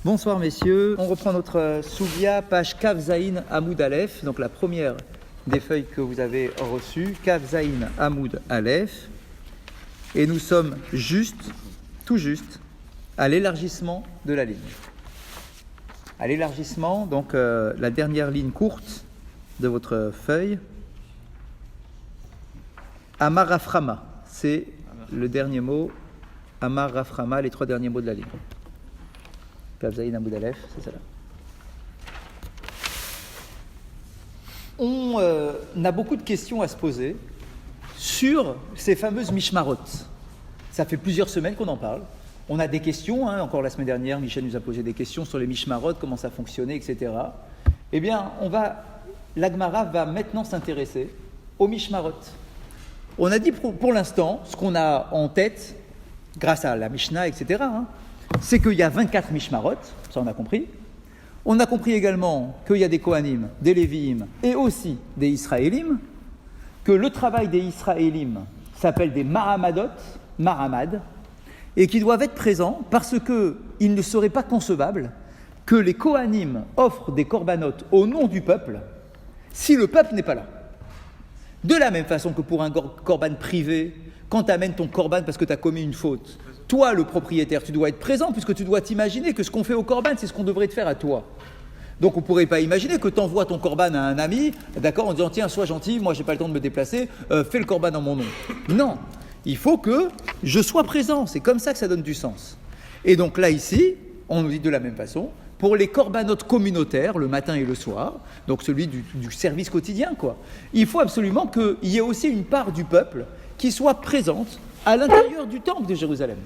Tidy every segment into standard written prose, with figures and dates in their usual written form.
Bonsoir messieurs, on reprend notre Souvia, page Kav Zaïn Hamoud Aleph, donc la première des feuilles que vous avez reçues, Kav Zaïn Hamoud Aleph, et nous sommes tout juste, à l'élargissement de la ligne. À l'élargissement, donc la dernière ligne courte de votre feuille, Amar Raframa, c'est le dernier mot, Amar Raframa, les trois derniers mots de la ligne. Kav Zaïn Hamoud Aleph, c'est ça là. On a beaucoup de questions à se poser sur ces fameuses mishmarot. Ça fait plusieurs semaines qu'on en parle. On a des questions, encore la semaine dernière, Michel nous a posé des questions sur les mishmarot, comment ça fonctionnait, etc. Eh bien, l'Agmara va maintenant s'intéresser aux mishmarot. On a dit pour l'instant, ce qu'on a en tête, grâce à la Mishnah, etc., c'est qu'il y a 24 mishmarot, ça on a compris. On a compris également qu'il y a des Kohanim, des Lévi'im et aussi des Israélim, que le travail des Israélim s'appelle des Mahamadot, Mahamad, et qui doivent être présents parce qu'il ne serait pas concevable que les Kohanim offrent des korbanot au nom du peuple si le peuple n'est pas là. De la même façon que pour un korban privé, quand tu amènes ton korban parce que tu as commis une faute, toi, le propriétaire, tu dois être présent puisque tu dois t'imaginer que ce qu'on fait au korban, c'est ce qu'on devrait te faire à toi. Donc on ne pourrait pas imaginer que tu envoies ton korban à un ami, d'accord, en disant tiens, sois gentil, moi j'ai pas le temps de me déplacer, fais le korban en mon nom. Non, il faut que je sois présent, c'est comme ça que ça donne du sens. Et donc là ici, on nous dit de la même façon, pour les corbanotes communautaires, le matin et le soir, donc celui du service quotidien, quoi, il faut absolument qu'il y ait aussi une part du peuple qui soit présente à l'intérieur du temple de Jérusalem.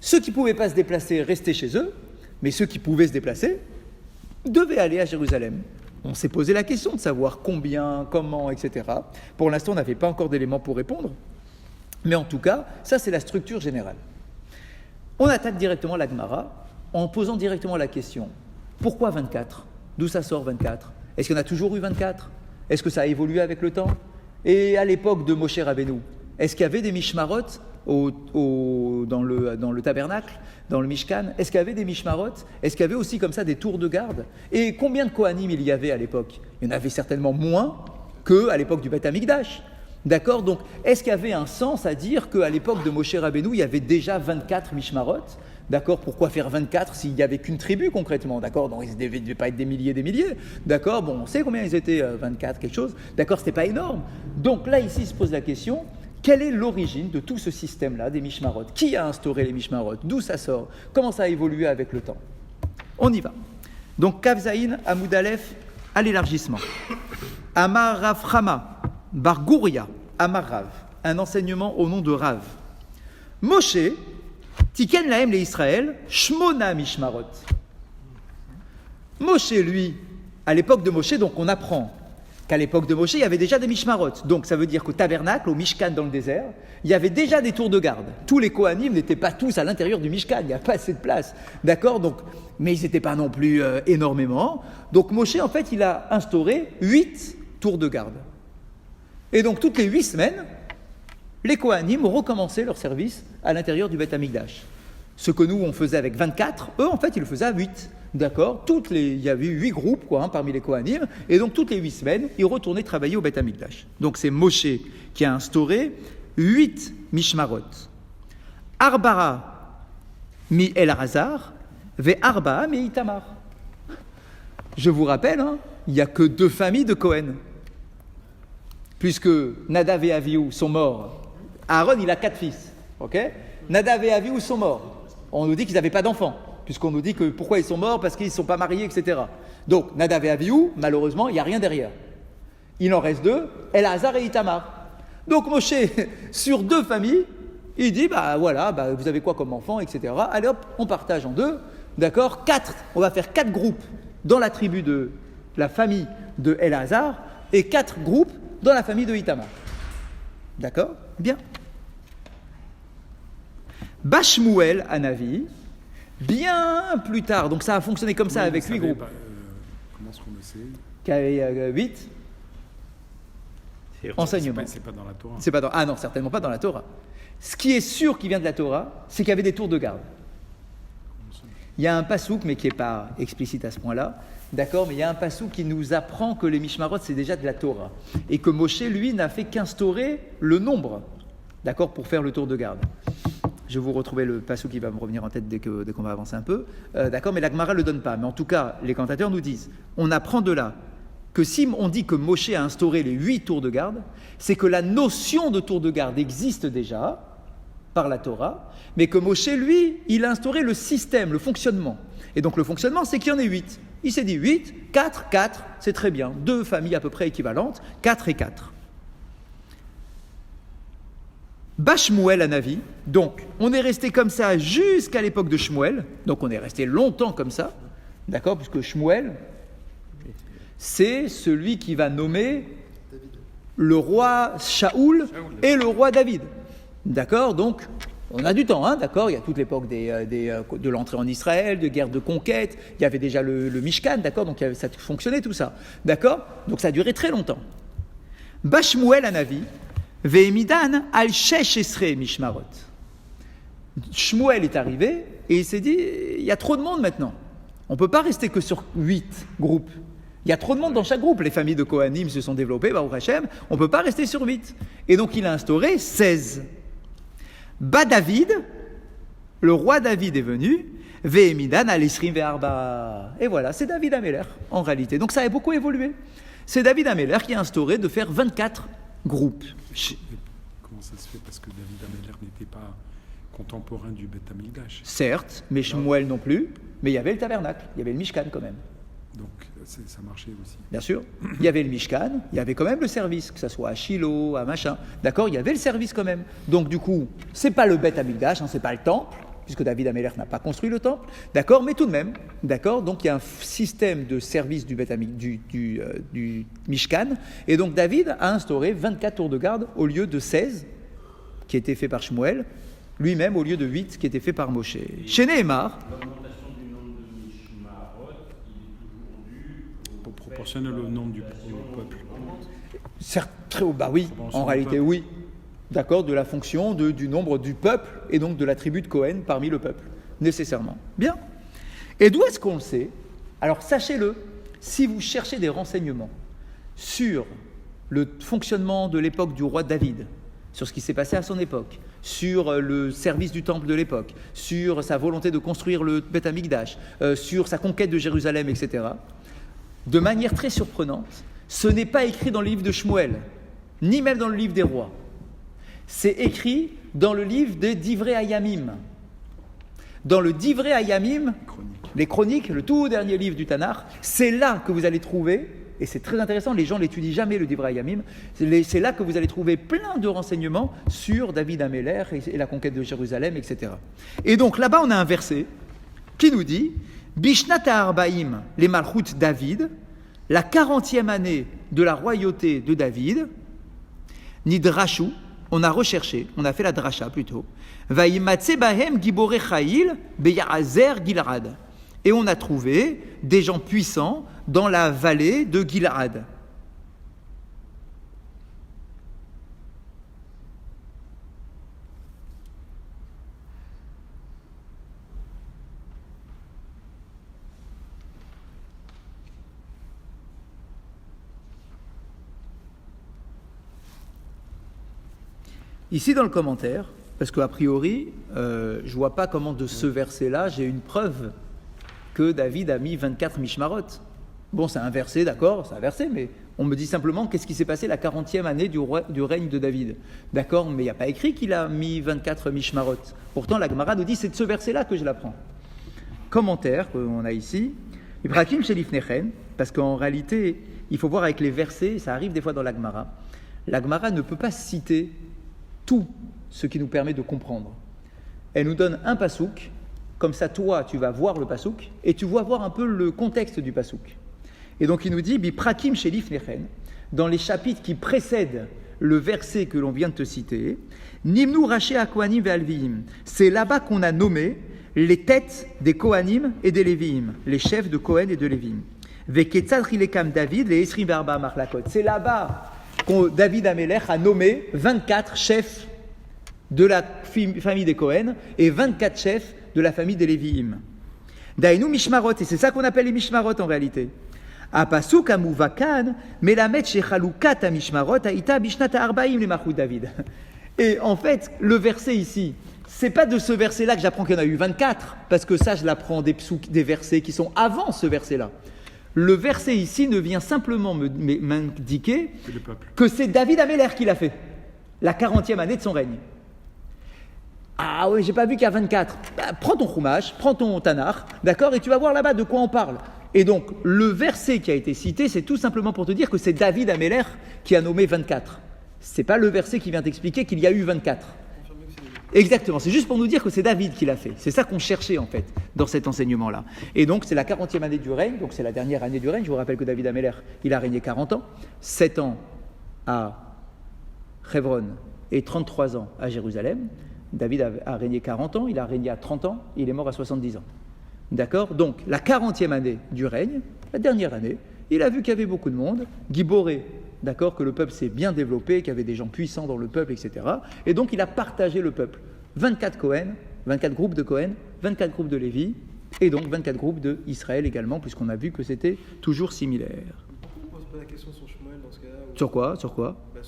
Ceux qui ne pouvaient pas se déplacer restaient chez eux, mais ceux qui pouvaient se déplacer devaient aller à Jérusalem. On s'est posé la question de savoir combien, comment, etc. Pour l'instant, on n'avait pas encore d'éléments pour répondre, mais en tout cas, ça c'est la structure générale. On attaque directement la Gemara en posant directement la question, pourquoi 24 ? D'où ça sort 24 ? Est-ce qu'il y en a toujours eu 24 ? Est-ce que ça a évolué avec le temps ? Et à l'époque de Moshe Rabbeinu, est-ce qu'il y avait des mishmarot dans le tabernacle, dans le Mishkan ? Est-ce qu'il y avait des mishmarot ? Est-ce qu'il y avait aussi comme ça des tours de garde ? Et combien de Kohanim il y avait à l'époque ? Il y en avait certainement moins qu'à l'époque du Beth Amikdash. D'accord ? Donc, est-ce qu'il y avait un sens à dire qu'à l'époque de Moshe Rabbeinu, il y avait déjà 24 mishmarot ? D'accord ? Pourquoi faire 24 s'il n'y avait qu'une tribu concrètement ? D'accord ? Donc, ils ne devaient pas être des milliers. D'accord ? Bon, on sait combien ils étaient, 24, quelque chose. D'accord ? C'était pas énorme. Donc là, ici, se pose la question, quelle est l'origine de tout ce système-là, des mishmarot ? Qui a instauré les mishmarot ? D'où ça sort ? Comment ça a évolué avec le temps ? On y va. Donc, Kav Zaïn Hamoud Aleph, à l'élargissement. Amar Rav Chama, Bar Gouria, Amar Rav, un enseignement au nom de Rav. Moshe, Tiken Lahem les Israël, Shmona Mishmarot. Moshe, lui, à l'époque de Moshe, donc on apprend qu'à l'époque de Moshe, il y avait déjà des mishmarot. Donc ça veut dire qu'au tabernacle, au Mishkan dans le désert, il y avait déjà des tours de garde. Tous les Kohanim n'étaient pas tous à l'intérieur du Mishkan, il n'y a pas assez de place. D'accord ? Donc, mais ils n'étaient pas non plus énormément. Donc Moshe, en fait, il a instauré 8 tours de garde. Et donc toutes les 8 semaines, les Kohanim recommençaient leur service à l'intérieur du Beth Amikdash. Ce que nous, on faisait avec 24, eux, en fait, ils le faisaient à 8. D'accord ? Il y avait 8 groupes parmi les Kohanim, et donc toutes les 8 semaines, ils retournaient travailler au Beth Amikdash. Donc c'est Moshe qui a instauré 8 mishmarot. Arbara mi Elazar, ve Arba mi Itamar. Je vous rappelle, il n'y a que 2 familles de Kohen. Puisque Nadav et Avihu sont morts. Aaron, il a 4 fils. Okay ? Nadav et Avihu sont morts. On nous dit qu'ils n'avaient pas d'enfants. Puisqu'on nous dit que pourquoi ils sont morts, parce qu'ils ne sont pas mariés, etc. Donc, Nadav et Avihu, malheureusement, il n'y a rien derrière. Il en reste 2, Elazar et Itamar. Donc, Moshe, sur 2 familles, il dit, vous avez quoi comme enfant, etc. Allez hop, on partage en 2. D'accord ? 4, on va faire 4 groupes dans la tribu de la famille de Elazar et 4 groupes dans la famille de Itamar. D'accord ? Bien. Bashmuel Hanavi, bien plus tard, donc ça a fonctionné comme ça avec 8 groupes. Comment est-ce qu'on le sait ? Qu'il y avait 8 enseignements. C'est pas dans la Torah. C'est pas dans, non, certainement pas dans la Torah. Ce qui est sûr qui vient de la Torah, c'est qu'il y avait des tours de garde. il y a un pasouk, mais qui n'est pas explicite à ce point-là, d'accord, mais il y a un pasouk qui nous apprend que les Mishmarot, c'est déjà de la Torah, et que Moshe, lui, n'a fait qu'instaurer le nombre, d'accord, pour faire le tour de garde. Je vais vous retrouver le pasouk qui va me revenir en tête dès qu'on va avancer un peu, d'accord, mais la Gemara ne le donne pas, mais en tout cas, les commentateurs nous disent, on apprend de là, que si on dit que Moshe a instauré les 8 tours de garde, c'est que la notion de tour de garde existe déjà, par la Torah, mais que Moshe, lui, il a instauré le système, le fonctionnement. Et donc le fonctionnement, c'est qu'il y en ait 8. Il s'est dit 8, 4, 4, c'est très bien. 2 familles à peu près équivalentes, 4 et 4. Shmuel Hanavi, donc on est resté comme ça jusqu'à l'époque de Shmuel, donc on est resté longtemps comme ça, d'accord, puisque Shmuel, c'est celui qui va nommer le roi Shaoul et le roi David. D'accord, donc on a du temps, hein, d'accord. Il y a toute l'époque de l'entrée en Israël, de guerre de conquête. Il y avait déjà le Mishkan, d'accord. Donc ça fonctionnait tout ça, d'accord. Donc ça a duré très longtemps. Shmuel Hanavi, ve'emidan al shesh esrei mishmarot. Shmuel est arrivé et il s'est dit, il y a trop de monde maintenant. On ne peut pas rester que sur 8 groupes. Il y a trop de monde dans chaque groupe. Les familles de Kohanim se sont développées, Baruch Hashem. On ne peut pas rester sur 8. Et donc il a instauré 16. David, le roi David est venu, ve'emidan al esrim ve'arba. Et voilà, c'est David Améler en réalité. Donc ça a beaucoup évolué. C'est David Améler qui a instauré de faire 24 groupes. Comment ça se fait? Parce que David Améler n'était pas contemporain du Beth Amikdash. Certes, mais Shmuel non plus. Mais il y avait le tabernacle, il y avait le Mishkan quand même. Donc ça marchait aussi. Bien sûr, il y avait le Mishkan, il y avait quand même le service, que ce soit à Shiloh, à machin. D'accord, il y avait le service quand même. Donc du coup, c'est pas le Beth Amikdash, c'est pas le temple, puisque David Améler n'a pas construit le temple. D'accord, mais tout de même. D'accord, donc il y a un système de service du du Mishkan, et donc David a instauré 24 tours de garde au lieu de 16 qui étaient faits par Shmuel, lui-même au lieu de 8 qui étaient faits par Moshe. Chez Nehemar. Proportionnel au nombre du peuple. Certes, très haut, bah oui, en réalité peuple. oui. D'accord, de la fonction du nombre du peuple et donc de la tribu de Cohen parmi le peuple, nécessairement. Bien. Et d'où est-ce qu'on le sait? Alors sachez-le, si vous cherchez des renseignements sur le fonctionnement de l'époque du roi David, sur ce qui s'est passé à son époque, sur le service du temple de l'époque, sur sa volonté de construire le Beth Amikdash, sur sa conquête de Jérusalem, etc., de manière très surprenante, ce n'est pas écrit dans le livre de Shmuel, ni même dans le livre des rois. C'est écrit dans le livre des Divrei Hayamim. Dans le Divrei Hayamim, les chroniques, le tout dernier livre du Tanakh, c'est là que vous allez trouver, et c'est très intéressant, les gens n'étudient jamais le Divrei Hayamim, c'est là que vous allez trouver plein de renseignements sur David Améler et la conquête de Jérusalem, etc. Et donc là-bas, on a un verset qui nous dit Bishnat ha'arbaim, les Malchut David, la 40e année de la royauté de David, Nidrashu, on a recherché, on a fait la drasha plutôt, Vayimatse bahem gibore chayil beyazer Gilad. Et on a trouvé des gens puissants dans la vallée de Gilad. Ici dans le commentaire, parce qu'a priori, je ne vois pas comment de ce verset-là, j'ai une preuve que David a mis 24 Mishmarot. Bon, c'est un verset, d'accord, c'est un verset, mais on me dit simplement qu'est-ce qui s'est passé la 40e année du règne de David. D'accord, mais il n'y a pas écrit qu'il a mis 24 Mishmarot. Pourtant, la Gemara nous dit c'est de ce verset-là que je l'apprends. Commentaire qu'on a ici, Ibrahim Shelif Nechen, parce qu'en réalité, il faut voir avec les versets, ça arrive des fois dans la Gemara. La Gemara ne peut pas citer tout ce qui nous permet de comprendre. Elle nous donne un pasouk, comme ça toi tu vas voir le pasouk, et tu vas voir un peu le contexte du pasouk. Et donc il nous dit, Biprakim Shelif Nechen, dans les chapitres qui précèdent le verset que l'on vient de te citer, Nimnu Raché Kohanim ve'Alviim, c'est là-bas qu'on a nommé les têtes des Kohanim et des Léviim, les chefs de Kohen et de Léviim. Veketzad Rilekam David, les Esrim Verba Marlakot, c'est là-bas David Améler a nommé 24 chefs de la famille des Cohen et 24 chefs de la famille des Léviim. Dainu Mishmarot, et c'est ça qu'on appelle les Mishmarot en réalité. Apasuk amuvakan, melamet shechalukat mishmarot aita bishnat arbaim le Malchut David. Et en fait, le verset ici, c'est pas de ce verset-là que j'apprends qu'il y en a eu 24, parce que ça, je l'apprends des versets qui sont avant ce verset-là. Le verset ici ne vient simplement m'indiquer que c'est David Améler qui l'a fait, la 40e année de son règne. Ah oui, j'ai pas vu qu'il y a 24. Bah, prends ton Chumash, prends ton Tanakh, d'accord, et tu vas voir là-bas de quoi on parle. Et donc, le verset qui a été cité, c'est tout simplement pour te dire que c'est David Améler qui a nommé 24. C'est pas le verset qui vient t'expliquer qu'il y a eu 24. Exactement, c'est juste pour nous dire que c'est David qui l'a fait. C'est ça qu'on cherchait en fait dans cet enseignement-là. Et donc c'est la 40e année du règne, donc c'est la dernière année du règne. Je vous rappelle que David Améler, il a régné 40 ans, 7 ans à Hebron et 33 ans à Jérusalem. David a régné 40 ans, il a régné à 30 ans, il est mort à 70 ans. D'accord ? Donc la 40e année du règne, la dernière année, il a vu qu'il y avait beaucoup de monde, Giboré, d'accord, que le peuple s'est bien développé, qu'il y avait des gens puissants dans le peuple, etc. Et donc il a partagé le peuple. 24 Cohen, 24 groupes de Cohen, 24 groupes de Lévi, et donc 24 groupes d'Israël également, puisqu'on a vu que c'était toujours similaire. Pourquoi on ne pose pas la question sur Shmuel dans ce cas-là Sur quoi ? Sur quoi ? Là,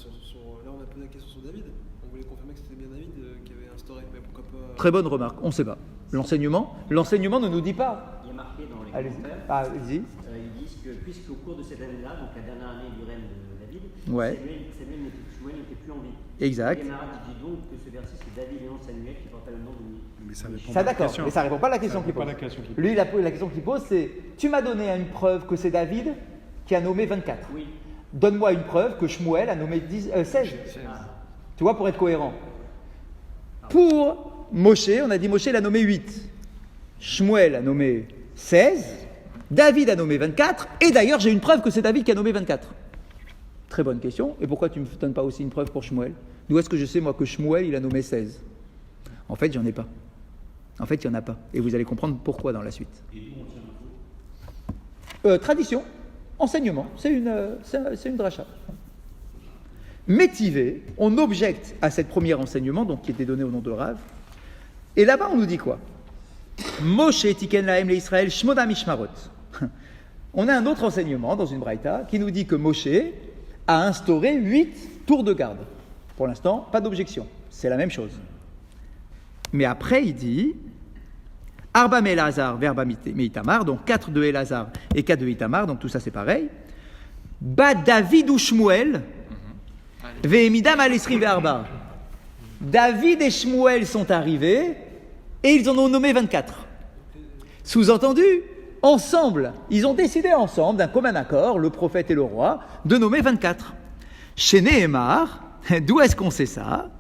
on a posé la question sur David. On voulait confirmer que c'était bien David qui avait instauré. Mais pourquoi pas... Très bonne remarque, on ne sait pas. L'enseignement ne nous dit pas. Il y a marqué dans les Allez-y. commentaires, Allez-y. ils disent que puisqu'au cours de cette année-là, donc la dernière année du règne de David, Ouais. Shmuel n'était plus en vie. Exact. Et Marat dit donc que ce verset, c'est David et non Samuel qui porta le nom de lui. Mais ça répond Ça pas à la d'accord, question. mais ça ne répond pas à la question Ça qu'il répond pose. pas à la question qu'il pose. Lui, la question qu'il pose, c'est tu m'as donné une preuve que c'est David qui a nommé 24. Oui. Donne-moi une preuve que Shmuel a nommé 16. Tu vois, pour être cohérent. Pour Moshe, on a dit Moshe, il a nommé 8. Shmuel a nommé 16. David a nommé 24. Et d'ailleurs, j'ai une preuve que c'est David qui a nommé 24. Très bonne question. Et pourquoi tu ne me donnes pas aussi une preuve pour Shmuel ? D'où est-ce que je sais, moi, que Shmuel, il a nommé 16 ? En fait, j'en ai pas. En fait, il n'y en a pas. Et vous allez comprendre pourquoi dans la suite. Tradition, enseignement, c'est une dracha. Métivé, on objecte à cette première enseignement, donc qui était donné au nom de Rav. Et là-bas, on nous dit quoi ? Moshe tiken lahem le Israël shmoda mishmarot. On a un autre enseignement dans une braïta qui nous dit que Moshe a instauré 8 tours de garde. Pour l'instant, pas d'objection. C'est la même chose. Mais après, il dit Arba me Elazar verba me Itamar, donc 4 de Elazar et 4 de Itamar, donc tout ça c'est pareil. Ba David ou Shmuel, ve'emidam al-esrim ve'arba. David et Shmuel sont arrivés et ils en ont nommé 24. Sous-entendu, ensemble, ils ont décidé ensemble, d'un commun accord, le prophète et le roi, de nommer 24. Chez Nehemar, d'où est-ce qu'on sait ça ?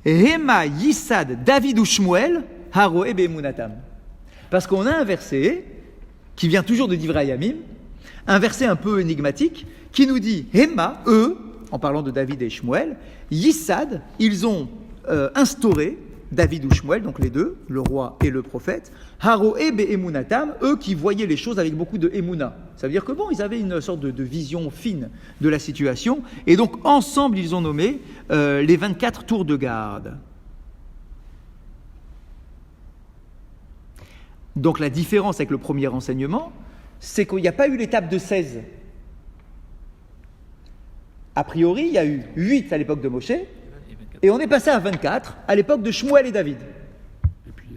Hema Yissad David ou Shmuel Haroe Be'emunatam. Parce qu'on a un verset qui vient toujours de Divrei Yamim, un verset un peu énigmatique, qui nous dit Hema, eux, en parlant de David et Shmuel, Yissad, ils ont instauré David ou Shmuel, donc les deux, le roi et le prophète, Haroe Be'emunatam, eux qui voyaient les choses avec beaucoup de emuna. Ça veut dire que bon, ils avaient une sorte de vision fine de la situation, et donc ensemble ils ont nommé les 24 tours de garde. Donc la différence avec le premier enseignement, c'est qu'il n'y a pas eu l'étape de 16. A priori, il y a eu 8 à l'époque de Moshe, et on est passé à 24 à l'époque de Shmuel et David. Et puis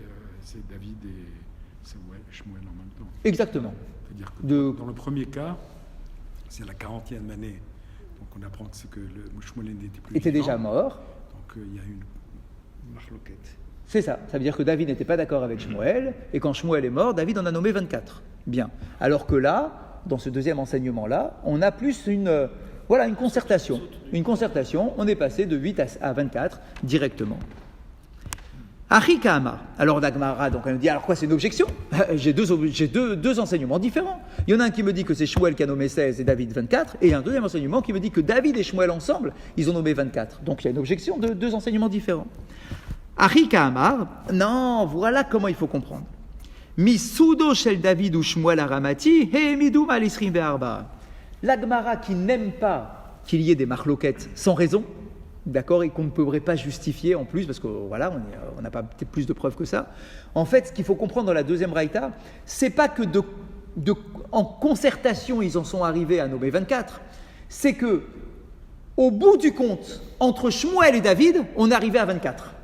c'est David et Shmuel en même temps. Exactement. C'est-à-dire que dans le premier cas, c'est la 40e année. Donc on apprend que le Shmuel n'était plus était vivant. déjà mort. Donc il y a une marloquette. C'est ça. Ça veut dire que David n'était pas d'accord avec Shmuel, et quand Shmuel est mort, David en a nommé 24. Bien. Alors que là, dans ce deuxième enseignement-là, on a plus une concertation. Une concertation, on est passé de 8 à 24 directement. Achikama. Alors Dagmara, donc elle me dit, alors quoi, c'est une objection ? J'ai deux enseignements différents. Il y en a un qui me dit que c'est Shmuel qui a nommé 16 et David 24, et un deuxième enseignement qui me dit que David et Shmuel ensemble, ils ont nommé 24. Donc il y a une objection de 2 enseignements différents. Achikama, non, voilà comment il faut comprendre. Misudo shel David ou Shmuel aramati, he midum al-isrim ve'arba. La Gemara qui n'aime pas qu'il y ait des marloquettes sans raison, d'accord, et qu'on ne pourrait pas justifier en plus, parce que voilà, on n'a pas peut-être plus de preuves que ça. En fait, ce qu'il faut comprendre dans la deuxième braïta, c'est pas que en concertation, ils en sont arrivés à nommer 24, c'est que au bout du compte, entre Shmuel et David, on est arrivé à 24.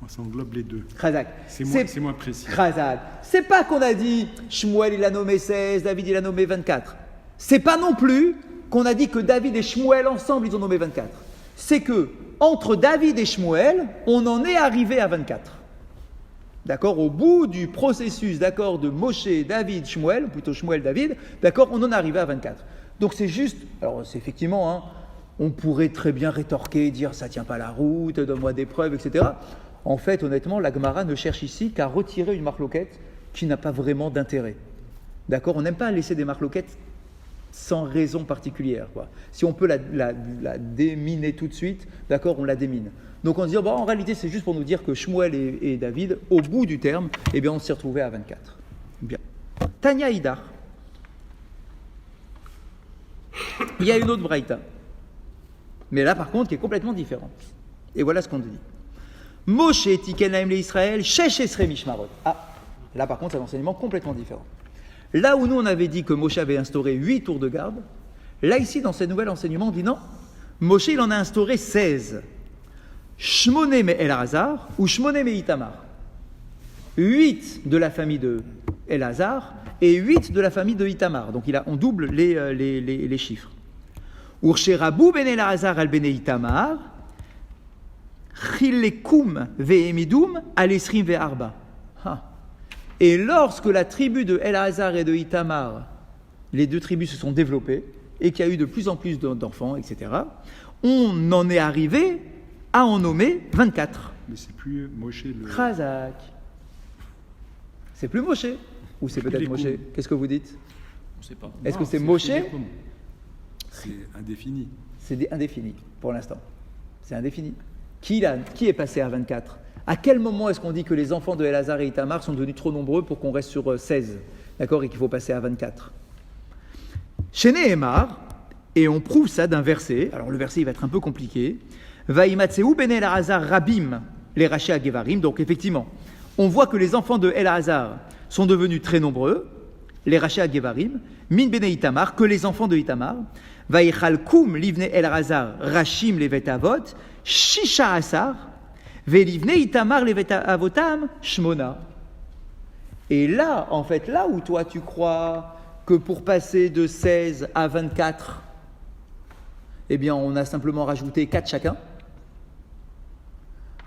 Ça englobe les deux. Khazak. C'est moins précis. Khazak. C'est pas qu'on a dit Shmuel il a nommé 16, David il a nommé 24. C'est pas non plus qu'on a dit que David et Shmuel ensemble ils ont nommé 24. C'est que entre David et Shmuel, on en est arrivé à 24. D'accord, au bout du processus, d'accord, de Moshe, David, Shmuel, ou plutôt Shmuel, David, d'accord, on en est arrivé à 24. Donc c'est juste, alors c'est effectivement, hein, on pourrait très bien rétorquer, dire ça tient pas la route, donne-moi des preuves, etc. En fait, honnêtement, la Gemara ne cherche ici qu'à retirer une marloquette qui n'a pas vraiment d'intérêt. D'accord, on n'aime pas laisser des marloquettes sans raison particulière, quoi. Si on peut la déminer tout de suite, d'accord, on la démine. Donc on se dit, bon, en réalité, c'est juste pour nous dire que Shmuel et David, au bout du terme, eh bien, on s'est retrouvés à 24. Bien. Tanya Idar. Il y a une autre braïta. Mais là, par contre, qui est complètement différente. Et voilà ce qu'on dit. Moshe tiken lahem l'Israël, shesh esrei mishmarot. Ah, là, par contre, c'est un enseignement complètement différent. Là où nous, on avait dit que Moshe avait instauré 8 tours de garde, là, ici, dans ce nouvel enseignement, on dit non. Moshe, il en a instauré 16. Shmoné me Elazar ou Shmoné me Itamar. 8 de la famille de Elazar et 8 de la famille de Itamar. Donc on double les chiffres. Urshe Rabou ben Elazar al ben Itamar, Chilekum ve'emidum al esrim ve'arba. Et lorsque la tribu de Elazar et de Itamar, les deux tribus se sont développées et qu'il y a eu de plus en plus d'enfants, etc., on en est arrivé à en nommer 24. Mais c'est plus Moshe le... Khazak. C'est plus Moshe. Ou c'est peut-être Moshe. Qu'est-ce que vous dites? On ne sait pas. Est-ce que c'est Moshe? C'est indéfini. C'est indéfini, pour l'instant. C'est indéfini. Qui est passé à 24? À quel moment est-ce qu'on dit que les enfants de Elazar et Itamar sont devenus trop nombreux pour qu'on reste sur 16, d'accord, et qu'il faut passer à 24? Chez Nehemar, et on prouve ça d'un verset, alors le verset il va être un peu compliqué, Vaïmatseu ben Elazar Rabim, les rachés à Gevarim, donc effectivement, on voit que les enfants de Elazar sont devenus très nombreux, les rachés à Gevarim, min ben Itamar, que les enfants de Itamar, Vaïchalkoum livne Elazar Rachim levet avot, Shisha Asar, Velivne Itamar levet avotam, Shmona. Et là, en fait, là où toi tu crois que pour passer de 16 à 24, eh bien on a simplement rajouté 4 chacun.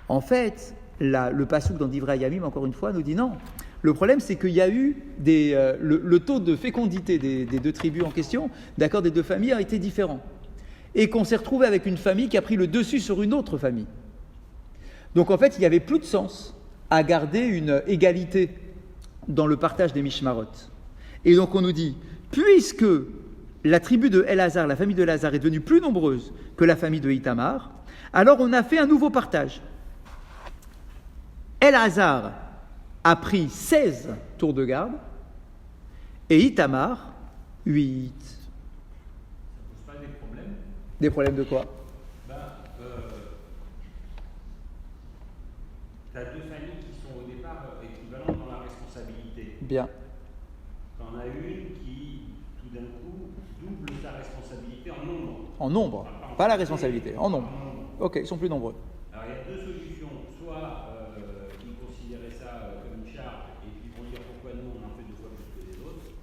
En fait, le passouk dans Divrei Yamim, encore une fois, nous dit non. Le problème, c'est qu'il y a eu le taux de fécondité des deux tribus en question, d'accord, des deux familles, a été différent. Et qu'on s'est retrouvé avec une famille qui a pris le dessus sur une autre famille. Donc en fait, il n'y avait plus de sens à garder une égalité dans le partage des Mishmarot. Et donc on nous dit, puisque la tribu de Elazar, la famille de Elazar est devenue plus nombreuse que la famille de Itamar, alors on a fait un nouveau partage. Elazar a pris 16 tours de garde et Itamar 8. Ça pose pas des problèmes? Des problèmes de quoi? Tu as deux familles qui sont au départ équivalentes dans la responsabilité. Bien. Tu en as une qui, tout d'un coup, double sa responsabilité en nombre. En nombre, pas la responsabilité, en nombre. Ok, ils sont plus nombreux. Alors il y a deux solutions. Soit ils considéraient ça comme une charge et puis ils vont dire pourquoi nous on en fait 2 fois plus que les autres.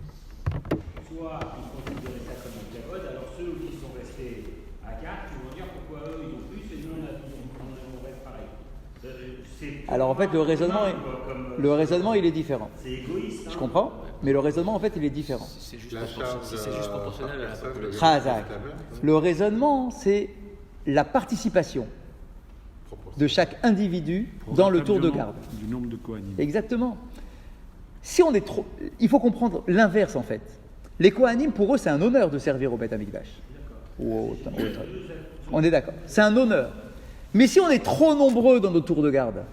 Soit ils considéraient ça comme un cavode. Alors ceux qui sont restés à 4, ils vont dire pourquoi eux ils ont plus et nous on reste pareil. Alors en fait le raisonnement il est différent. C'est égoïste. Je comprends, mais le raisonnement en fait il est différent. Si c'est juste proportionnel à la population. Khazak. Le raisonnement c'est la participation de chaque individu dans le tour de garde. Du nombre de Kohanim. Exactement. Si on est trop, il faut comprendre l'inverse en fait. Les Kohanim pour eux c'est un honneur de servir au Beth Amikdash. On est d'accord. C'est un honneur. Mais si on est trop nombreux dans nos tours de garde,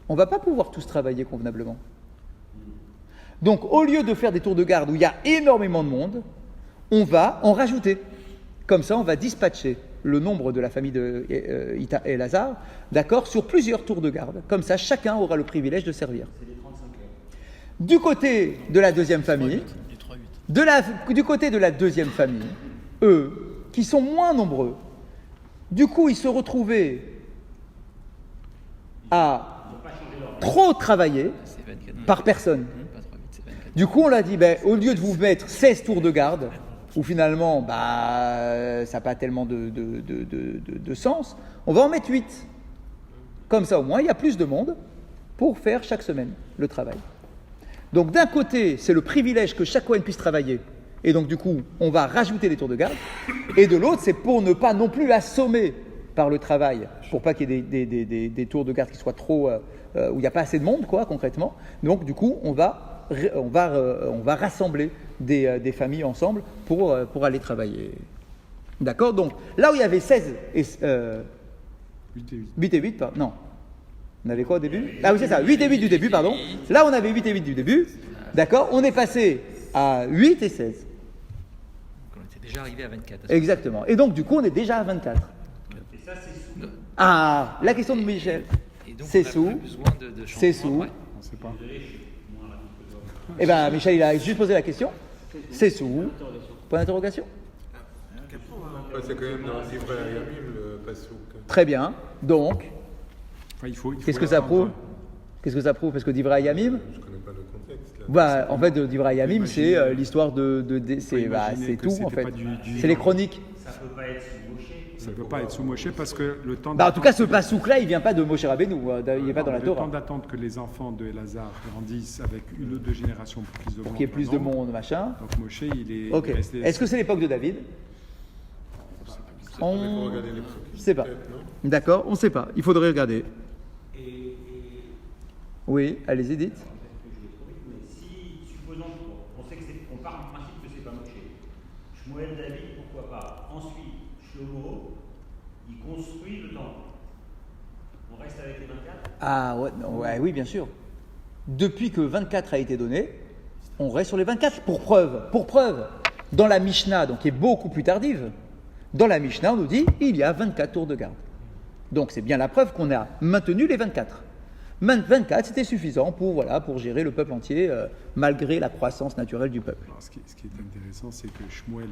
on ne va pas pouvoir tous travailler convenablement. Donc, au lieu de faire des tours de garde où il y a énormément de monde, on va en rajouter. Comme ça, on va dispatcher le nombre de la famille de Elazar, d'accord, sur plusieurs tours de garde. Comme ça, chacun aura le privilège de servir. C'est les 35 heures. Du côté de la deuxième famille, Du 3-8. du côté de la deuxième famille, eux, qui sont moins nombreux, du coup, ils se retrouvaient à trop travailler par personne. Du coup, on l'a dit, au lieu de vous mettre 16 tours de garde, où finalement, ça n'a pas tellement de sens, on va en mettre 8. Comme ça, au moins, il y a plus de monde pour faire chaque semaine le travail. Donc, d'un côté, c'est le privilège que chaque Kohen puisse travailler. Et donc, du coup, on va rajouter des tours de garde. Et de l'autre, c'est pour ne pas non plus assommer par le travail, pour pas qu'il y ait des tours de garde qui soient trop... où il n'y a pas assez de monde, quoi, concrètement. Donc, du coup, on va rassembler des familles ensemble pour aller travailler. D'accord? Donc, là où il y avait 16 et... 8 et 8, pardon. Non. On avait quoi au début? Ah oui, c'est ça, 8 et 8 du début, pardon. Là, on avait 8 et 8 du début. D'accord? On est passé à 8 et 16. Donc on était déjà arrivé à 24. Exactement. Et donc, du coup, on est déjà à 24. Et ça, c'est sous. Ah, la question de Michel. Et donc C'est on a sous. plus besoin de C'est changement sous. après. On ne sait pas. Eh bien, Michel, il a juste posé la question. C'est sous. Point d'interrogation. C'est quand même dans le livret à Yamim, le Passouk. Très bien. Donc, Enfin, il faut qu'est-ce que ça attendre. prouve? Qu'est-ce que ça prouve? Parce que Divrei Yamim, Je ne connais pas le contexte. Là. en fait, Divrei Yamim, c'est imaginer- l'histoire c'est imaginer que tout, en c'était fait. pas du C'est les chroniques. Ça peut pas être sous Moshe. Ça ne peut pas être sous Moshe parce que le temps En tout cas, ce pasouk-là, il vient pas de Moshe Rabbeinu. Il n'est pas dans la le temps Torah. d'attendre que les enfants de Elazar grandissent avec une ou deux générations pour qu'ils Pour qu'il y ait plus de monde, machin. Donc Moshe, il est Ok. resté... Est-ce que c'est l'époque de David? Il faut On regarder les ne trucs. sait pas. Peut-être, non D'accord, on ne sait pas. Il faudrait regarder. Et Oui, allez-y, dites. mais si, supposons, on sait que on part du principe que c'est pas Moshe. Shmuel, David, pourquoi pas. Ensuite, Shlomo, il construit le temple. On reste avec les 24. Ah ouais, non, ouais, oui, bien sûr. Depuis que 24 a été donné, on reste sur les 24. Pour preuve, dans la Mishnah, donc qui est beaucoup plus tardive, dans la Mishnah, on nous dit il y a 24 tours de garde. Donc c'est bien la preuve qu'on a maintenu les 24. 24, c'était suffisant pour gérer le peuple entier, malgré la croissance naturelle du peuple. Alors, ce qui est intéressant, c'est que Shmuel,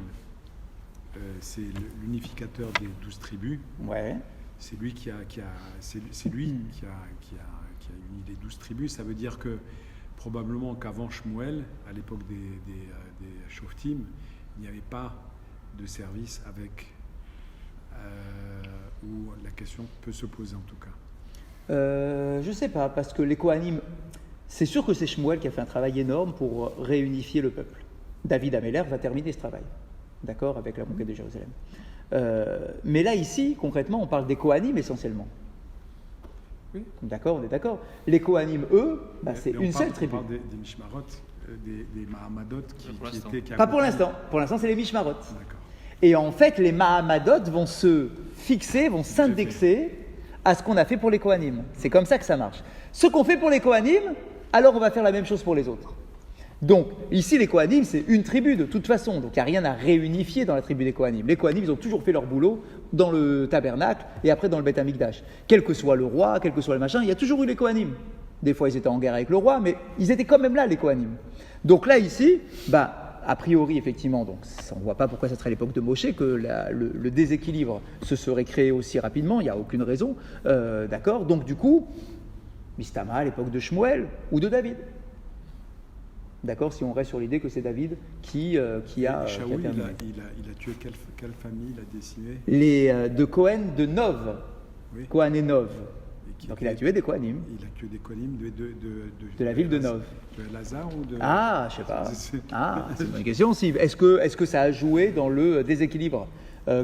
c'est l'unificateur des 12 tribus. Ouais. C'est lui qui a uni les 12 tribus. Ça veut dire que probablement qu'avant Shmuel, à l'époque des Shoftim, il n'y avait pas de service avec où la question peut se poser en tout cas. Je sais pas, parce que les Kohanim, c'est sûr que c'est Shmuel qui a fait un travail énorme pour réunifier le peuple. David Améler va terminer ce travail, d'accord, avec la conquête de Jérusalem. Mais là, ici, concrètement, on parle des Kohanim essentiellement. Oui. D'accord, on est d'accord. Les Kohanim, eux, c'est Mais une seule tribu. On parle des Mishmarot, des Mahamadot Pour l'instant. Pas pour l'instant. Pour l'instant, c'est les Mishmarot. D'accord. Et en fait, les Mahamadot vont se fixer, vont s'indexer à ce qu'on a fait pour les Kohanim. C'est comme ça que ça marche. Ce qu'on fait pour les Kohanim, alors on va faire la même chose pour les autres. Donc, ici, les Kohanim, c'est une tribu de toute façon. Donc, il n'y a rien à réunifier dans la tribu des Kohanim. Les Kohanim, ils ont toujours fait leur boulot dans le tabernacle et après dans le Beth Amikdash. Quel que soit le roi, quel que soit le machin, il y a toujours eu les Kohanim. Des fois, ils étaient en guerre avec le roi, mais ils étaient quand même là, les Kohanim. Donc là, ici, a priori, effectivement, donc, on ne voit pas pourquoi ça serait à l'époque de Moshe que le déséquilibre se serait créé aussi rapidement, il n'y a aucune raison, d'accord. Donc du coup, Mistama à l'époque de Shmuel ou de David. D'accord, si on reste sur l'idée que c'est David qui a Shaoul, terminé. il a tué quelle famille? Il a décimé? Les de Cohen de Nov, Oui. Cohen et Nov. Et qui Donc était- il a tué des Kohanim Il a tué des Kohanim de la ville de Nov. De Lazare ou de... Ah, je sais pas. C'est- Ah, c'est une bonne question aussi. Est-ce que ça a joué dans le déséquilibre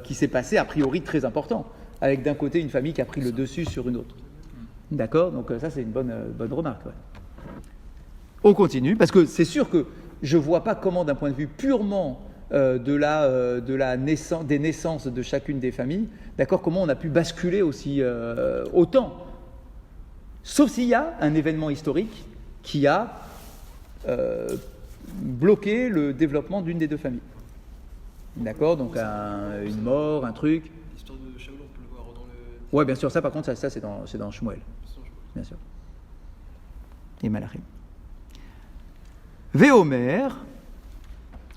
qui s'est passé, a priori très important, avec d'un côté une famille qui a pris le dessus sur une autre. D'accord. Donc ça, c'est une bonne remarque. Ouais. On continue, parce que c'est sûr que je ne vois pas comment, d'un point de vue purement des naissances de chacune des familles, d'accord, comment on a pu basculer aussi autant. Sauf s'il y a un événement historique qui a bloqué le développement d'une des deux familles. D'accord, donc une mort, un truc. L'histoire de Ouais, bien sûr, ça par contre, ça c'est dans Shmuel. Bien sûr. Et Malachim. Veomer,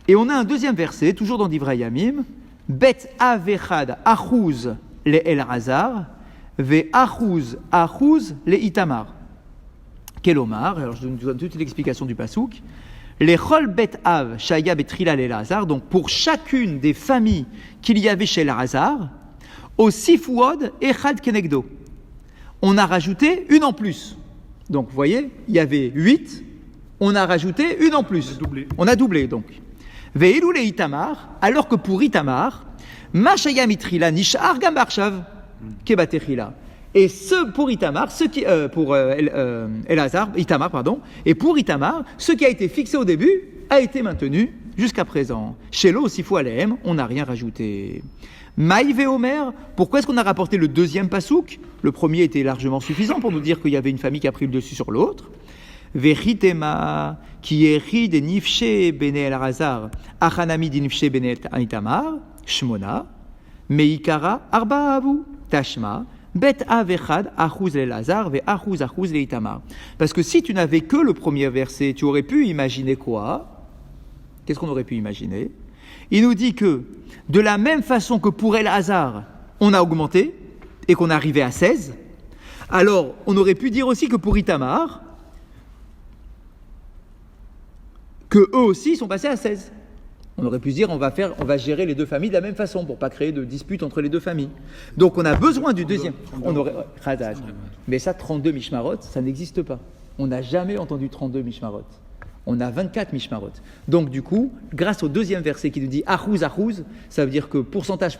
et on a un deuxième verset, toujours dans Divrei Yamim, Bet avechad achuz le Elazar, ve achuz le Itamar. Kelomar, alors je vous donne toute l'explication du pasouk. Les chol bet av shaya betrila le Elazar, donc pour chacune des familles qu'il y avait chez Elazar, au sifuod echad kenegdo. On a rajouté une en plus. Donc vous voyez, il y avait 8, on a rajouté une en plus. On a doublé donc. Ve'elu le Itamar, alors que pour Itamar, ma shaya mitrila nishar gam barshav kebatechila. Et pour Itamar, pour Elazar, Itamar, pardon, et pour Itamar, ce qui a été fixé au début a été maintenu jusqu'à présent. Chez l'eau, s'il faut aller, on n'a rien rajouté. Maï Omer, pourquoi est-ce qu'on a rapporté le deuxième pasouk? Le premier était largement suffisant pour nous dire qu'il y avait une famille qui a pris le dessus sur l'autre. Vechitema, qui est ri de nifshe bene Elazar, achanami de nifshe bene Itamar, shmona, meikara arba avu, tashma, Bet avechad achuz le Lazar ve achuz le Itamar. Parce que si tu n'avais que le premier verset, tu aurais pu imaginer quoi? Qu'est-ce qu'on aurait pu imaginer? Il nous dit que de la même façon que pour Elazar, on a augmenté et qu'on est arrivé à 16, alors on aurait pu dire aussi que pour Itamar, que eux aussi sont passés à 16. On aurait pu se dire on va gérer les deux familles de la même façon pour pas créer de dispute entre les deux familles. Donc on a besoin du deuxième. Mais ça, 32 mishmarot, ça n'existe pas. On n'a jamais entendu 32 mishmarot. On a 24 mishmarot. Donc du coup, grâce au deuxième verset qui nous dit achuz, ça veut dire que pourcentage,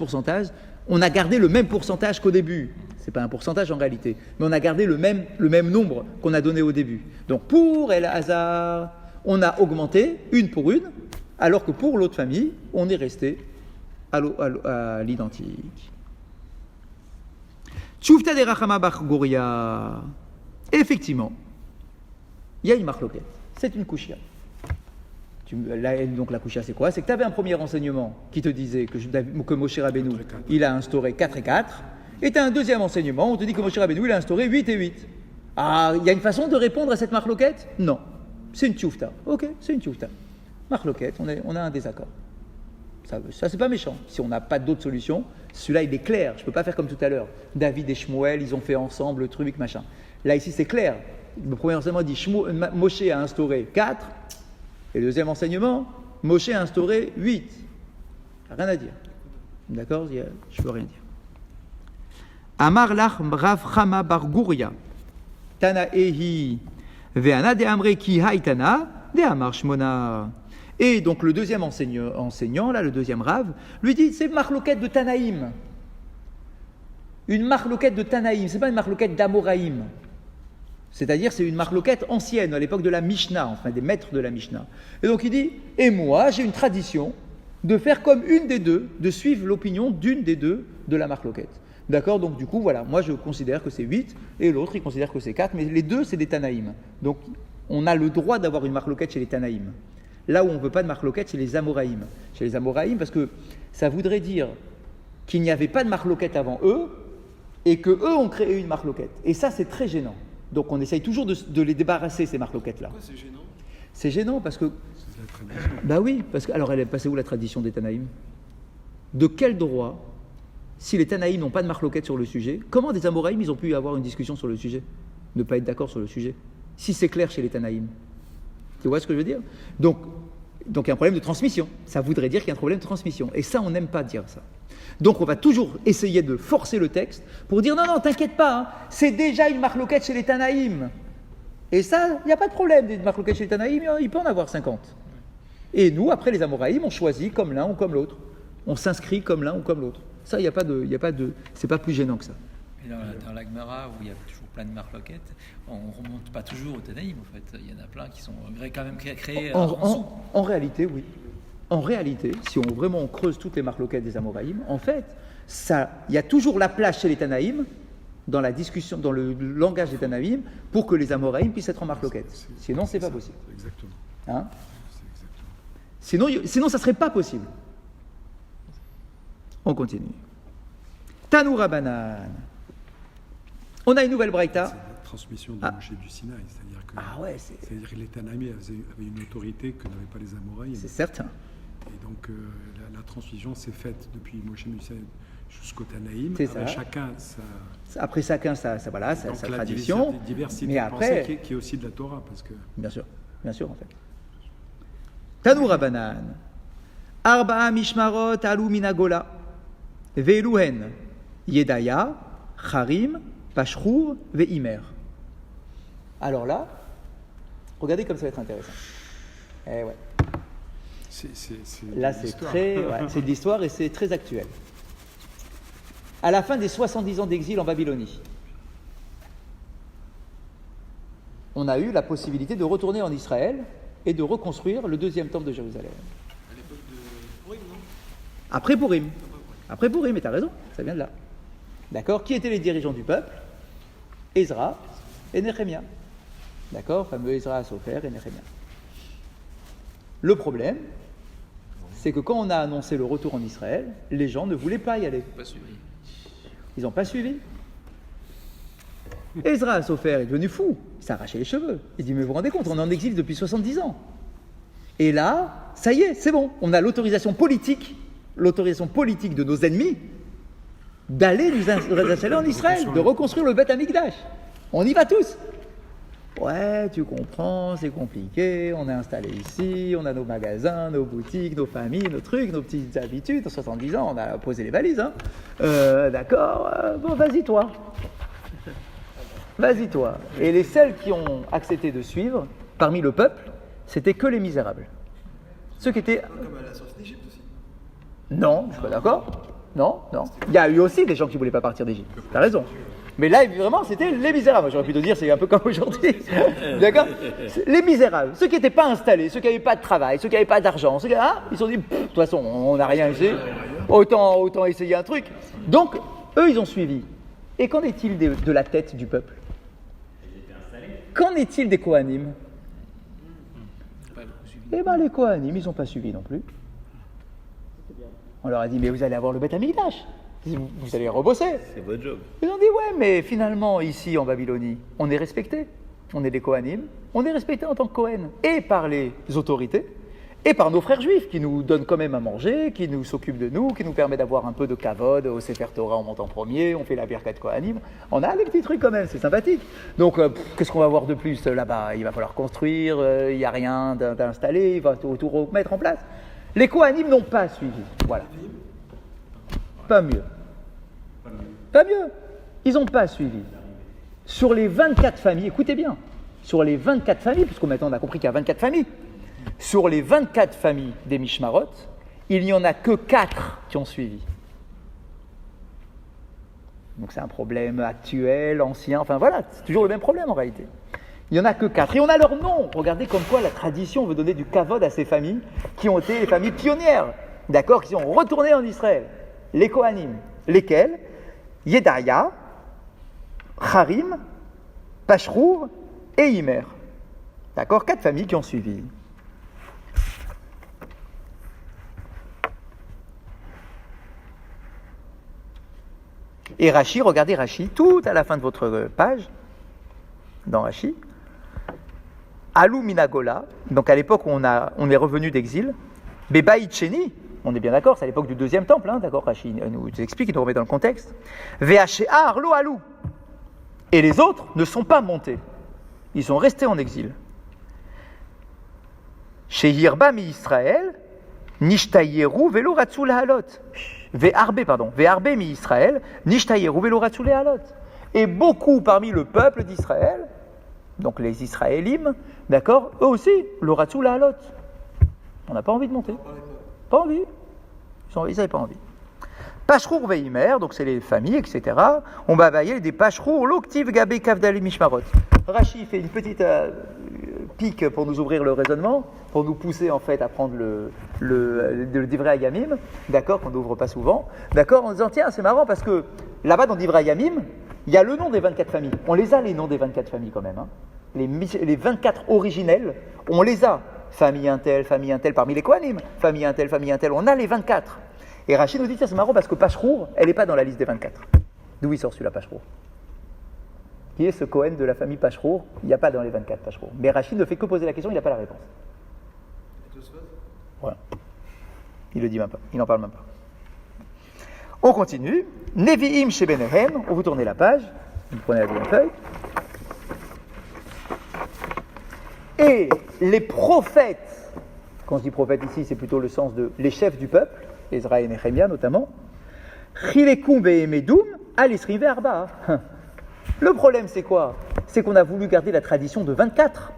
on a gardé le même pourcentage qu'au début. C'est pas un pourcentage en réalité, mais on a gardé le même nombre qu'on a donné au début. Donc pour Elazar, on a augmenté une pour une, alors que pour l'autre famille, on est resté à l'identique. Tchoufta de Rachama Bar Gouria. Effectivement, il y a une marloquette. C'est une kouchia. Donc la kouchia, c'est quoi? C'est que tu avais un premier enseignement qui te disait que Moshe Rabbeinu, il a instauré 4 et 4. Et tu as un deuxième enseignement, on te dit que Moshe Rabbeinu, il a instauré 8 et 8. Ah, il y a une façon de répondre à cette marloquette? Non. C'est une tchoufta. Ok, c'est une tchoufta. Marloquette, on a un désaccord. Ça c'est pas méchant. Si on n'a pas d'autre solution, celui-là il est clair. Je peux pas faire comme tout à l'heure. David et Shmuel, ils ont fait ensemble le truc, machin. Là ici c'est clair. Le premier enseignement dit Moshe a instauré 4. Et le deuxième enseignement, Moshe a instauré 8. Rien à dire. D'accord? Je peux rien dire. Amar lach Rav Chama bar Gouria. Tana ehi ve'ana de amre ki haitana de amar shmona. Et donc le deuxième enseignant, là, le deuxième Rav, lui dit c'est une marloquette de Tanaïm. Une marloquette de Tanaïm, c'est pas une marloquette d'Amoraïm. C'est-à-dire c'est une marloquette ancienne, à l'époque de la Mishnah, enfin des maîtres de la Mishnah. Et donc il dit, et moi j'ai une tradition de faire comme une des deux, de suivre l'opinion d'une des deux de la marloquette. D'accord? Donc du coup, voilà, moi je considère que c'est 8, et l'autre il considère que c'est 4, mais les deux c'est des Tanaïm. Donc on a le droit d'avoir une marloquette chez les Tanaïm. Là où on ne veut pas de marloquette, c'est les Amoraïm. Chez les Amoraïm, parce que ça voudrait dire qu'il n'y avait pas de marloquette avant eux, et qu'eux ont créé une marloquette. Et ça, c'est très gênant. Donc on essaye toujours de les débarrasser, ces marloquettes-là. Pourquoi c'est gênant? C'est gênant parce que... C'est la tradition. Bah oui, parce que... Alors elle est passée où la tradition des Tanaïm? De quel droit, si les Tanaïm n'ont pas de marloquette sur le sujet, comment des Amoraïm, ils ont pu avoir une discussion sur le sujet? Ne pas être d'accord sur le sujet? Si c'est clair chez les Tanaïm. Tu vois ce que je veux dire? Donc il y a un problème de transmission. Ça voudrait dire qu'il y a un problème de transmission. Et ça, on n'aime pas dire ça. Donc on va toujours essayer de forcer le texte pour dire non, t'inquiète pas, hein, c'est déjà une marloquette chez les Tanaïm. Et ça, il n'y a pas de problème des marloquettes chez les Tanaïm, il peut en avoir 50. Et nous, après les Amoraïm, on choisit comme l'un ou comme l'autre. On s'inscrit comme l'un ou comme l'autre. Ça, il n'y a pas de, c'est pas plus gênant que ça. Et dans la Gemara, où il y a toujours plein de marloquettes, on ne remonte pas toujours au Tanaïm, en fait. Il y en a plein qui sont quand même créés en réalité, oui. En réalité, si on creuse toutes les marloquettes des Amoraïm, en fait, il y a toujours la place chez les Tanaïm, dans la discussion, dans le langage des Tanaïm, pour que les Amoraïm puissent être en marloquette. Sinon, c'est pas possible. Exactement. Hein? C'est exactement. Sinon, ça serait pas possible. On continue. Tanou Rabanan. On a une nouvelle braïta. C'est la transmission de Moshe du Sinaï, c'est-à-dire que, Ah ouais, c'est-à-dire que les Tanaïm avaient une autorité que n'avaient pas les Amoraïm. c'est certain. Et donc la transmission s'est faite depuis Moshe du Sinaï jusqu'au Tanaïm. C'est ça. Avec chacun sa, Après chacun sa donc sa la tradition. diversité Mais de après, pensée qui est aussi de la Torah, parce que bien sûr en fait. Tanu Rabanan. Arba'a mishmarot alu minagola. Ve'eluhen. Yedaya, Harim, Pashrour, Ve'imer. Alors là, regardez comme ça va être intéressant. Eh ouais. Là, c'est l'histoire. c'est de l'histoire et c'est très actuel. À la fin des 70 ans d'exil en Babylonie, on a eu la possibilité de retourner en Israël et de reconstruire le deuxième temple de Jérusalem. À l'époque de Purim, non? Après Purim. Après Purim, mais tu as raison, ça vient de là. D'accord? Qui étaient les dirigeants du peuple? Ezra et Néhémia. D'accord? Fameux Ezra, Sopher et Néhémia. Le problème, c'est que quand on a annoncé le retour en Israël, les gens ne voulaient pas y aller. Pas suivi. Ils n'ont pas suivi. Ezra, Sopher est devenu fou. Il s'est arraché les cheveux. Il dit, mais vous vous rendez compte, on est en exil depuis 70 ans. Et là, ça y est, c'est bon. On a l'autorisation politique de nos ennemis d'aller nous installer en Israël, de reconstruire le Beth Amikdash. On y va tous. Ouais, tu comprends, c'est compliqué, on est installé ici, on a nos magasins, nos boutiques, nos familles, nos trucs, nos petites habitudes. En 70 ans, on a posé les valises. Hein. D'accord, bon, vas-y toi. Vas-y toi. Et les seuls qui ont accepté de suivre, parmi le peuple, c'était que les misérables. Ceux qui étaient... Comme à la sortie d'Égypte aussi. Non, je ne suis pas d'accord. Non. Il y a eu aussi des gens qui ne voulaient pas partir d'Égypte. Tu as raison. Mais là, vraiment, c'était les misérables. J'aurais pu te dire, c'est un peu comme aujourd'hui. D'accord? Les misérables, ceux qui n'étaient pas installés, ceux qui n'avaient pas de travail, ceux qui n'avaient pas d'argent, ceux qui... ils se sont dit, de toute façon, on n'a rien ici, autant essayer un truc. Donc, eux, ils ont suivi. Et qu'en est-il de la tête du peuple? Qu'en est-il des Kohanim? Pas beaucoup suivi. Eh bien, les Kohanim, ils n'ont pas suivi non plus. On leur a dit, mais vous allez avoir le Beth Amikdash. Vous allez rebosser. C'est votre job. Ils ont dit, ouais, mais finalement, ici, en Babylonie, on est respecté. On est des Kohanim. On est respecté en tant que Kohen. Et par les autorités, et par nos frères juifs, qui nous donnent quand même à manger, qui nous s'occupent de nous, qui nous permettent d'avoir un peu de kavod au Sefer Torah, on monte en premier, on fait la Birkat Kohanim. On a des petits trucs quand même, c'est sympathique. Donc, qu'est-ce qu'on va voir de plus là-bas? Il va falloir construire, il n'y a rien d'installé, il va tout remettre en place. Les Kohanim n'ont pas suivi. Voilà. Pas mieux. Ils n'ont pas suivi. Sur les 24 familles, écoutez bien, sur les 24 familles, puisque maintenant on a compris qu'il y a 24 familles, sur les 24 familles des Mishmarot, il n'y en a que 4 qui ont suivi. Donc c'est un problème actuel, ancien, enfin voilà, c'est toujours le même problème en réalité. Il n'y en a que 4. Et on a leur nom. Regardez comme quoi la tradition veut donner du kavod à ces familles qui ont été les familles pionnières, d'accord, qui sont retournées en Israël. Les Kohanim. Lesquels? Yedaya, Harim, Pashrour et Imer. D'accord? 4 familles qui ont suivi. Et Rashi, regardez Rashi, tout à la fin de votre page, dans Rashi, Alou Minagola, donc à l'époque où on est revenu d'exil, Bebaït Sheni, on est bien d'accord, c'est à l'époque du deuxième temple, hein, d'accord, Rashi nous explique, il nous remet dans le contexte. Ve'ashe'ar lo alou. Et les autres ne sont pas montés. Ils sont restés en exil. Chez Yirba mi Israël, Nishtayeru velo ratzu lahalot. Ve'arbe mi Israël, Nishtayeru velo ratzu lahalot. Et beaucoup parmi le peuple d'Israël, donc les Israélim, d'accord, eux aussi, le ratzu lahalot. On n'a pas envie de monter. Pas envie. Ils n'avaient pas envie. Pashrour veimer, donc c'est les familles, etc. On va bailler des pashrour, l'octiv gabé kavdali mishmarot. Rashi fait une petite pique pour nous ouvrir le raisonnement, pour nous pousser en fait à prendre le Divrei Hayamim, d'accord, qu'on n'ouvre pas souvent, d'accord, en disant tiens, c'est marrant parce que là-bas dans Divrei Hayamim, il y a le nom des 24 familles. On les a les noms des 24 familles quand même. Hein. Les 24 originels, on les a. Famille un tel parmi les Kohanim, famille un tel, on a les 24. Et Rachid nous dit, tiens, c'est marrant parce que Pashrour, elle n'est pas dans la liste des 24. D'où il sort celui-là, Pashrour? Qui est ce Cohen de la famille Pachrour? Il n'y a pas dans les 24 Pachrour. Mais Rachid ne fait que poser la question, il n'a pas la réponse. Et Tosfot? Voilà. Il le dit même pas, il n'en parle même pas. On continue. Nevi'im chez Benehem, vous tournez la page, vous prenez la deuxième feuille. Et les prophètes, quand je dis prophètes ici, c'est plutôt le sens de les chefs du peuple, Ezra et Nehemia notamment, Chilekum ve'emedum al Isrim ve'arba. Le problème, c'est quoi? C'est qu'on a voulu garder la tradition de 24.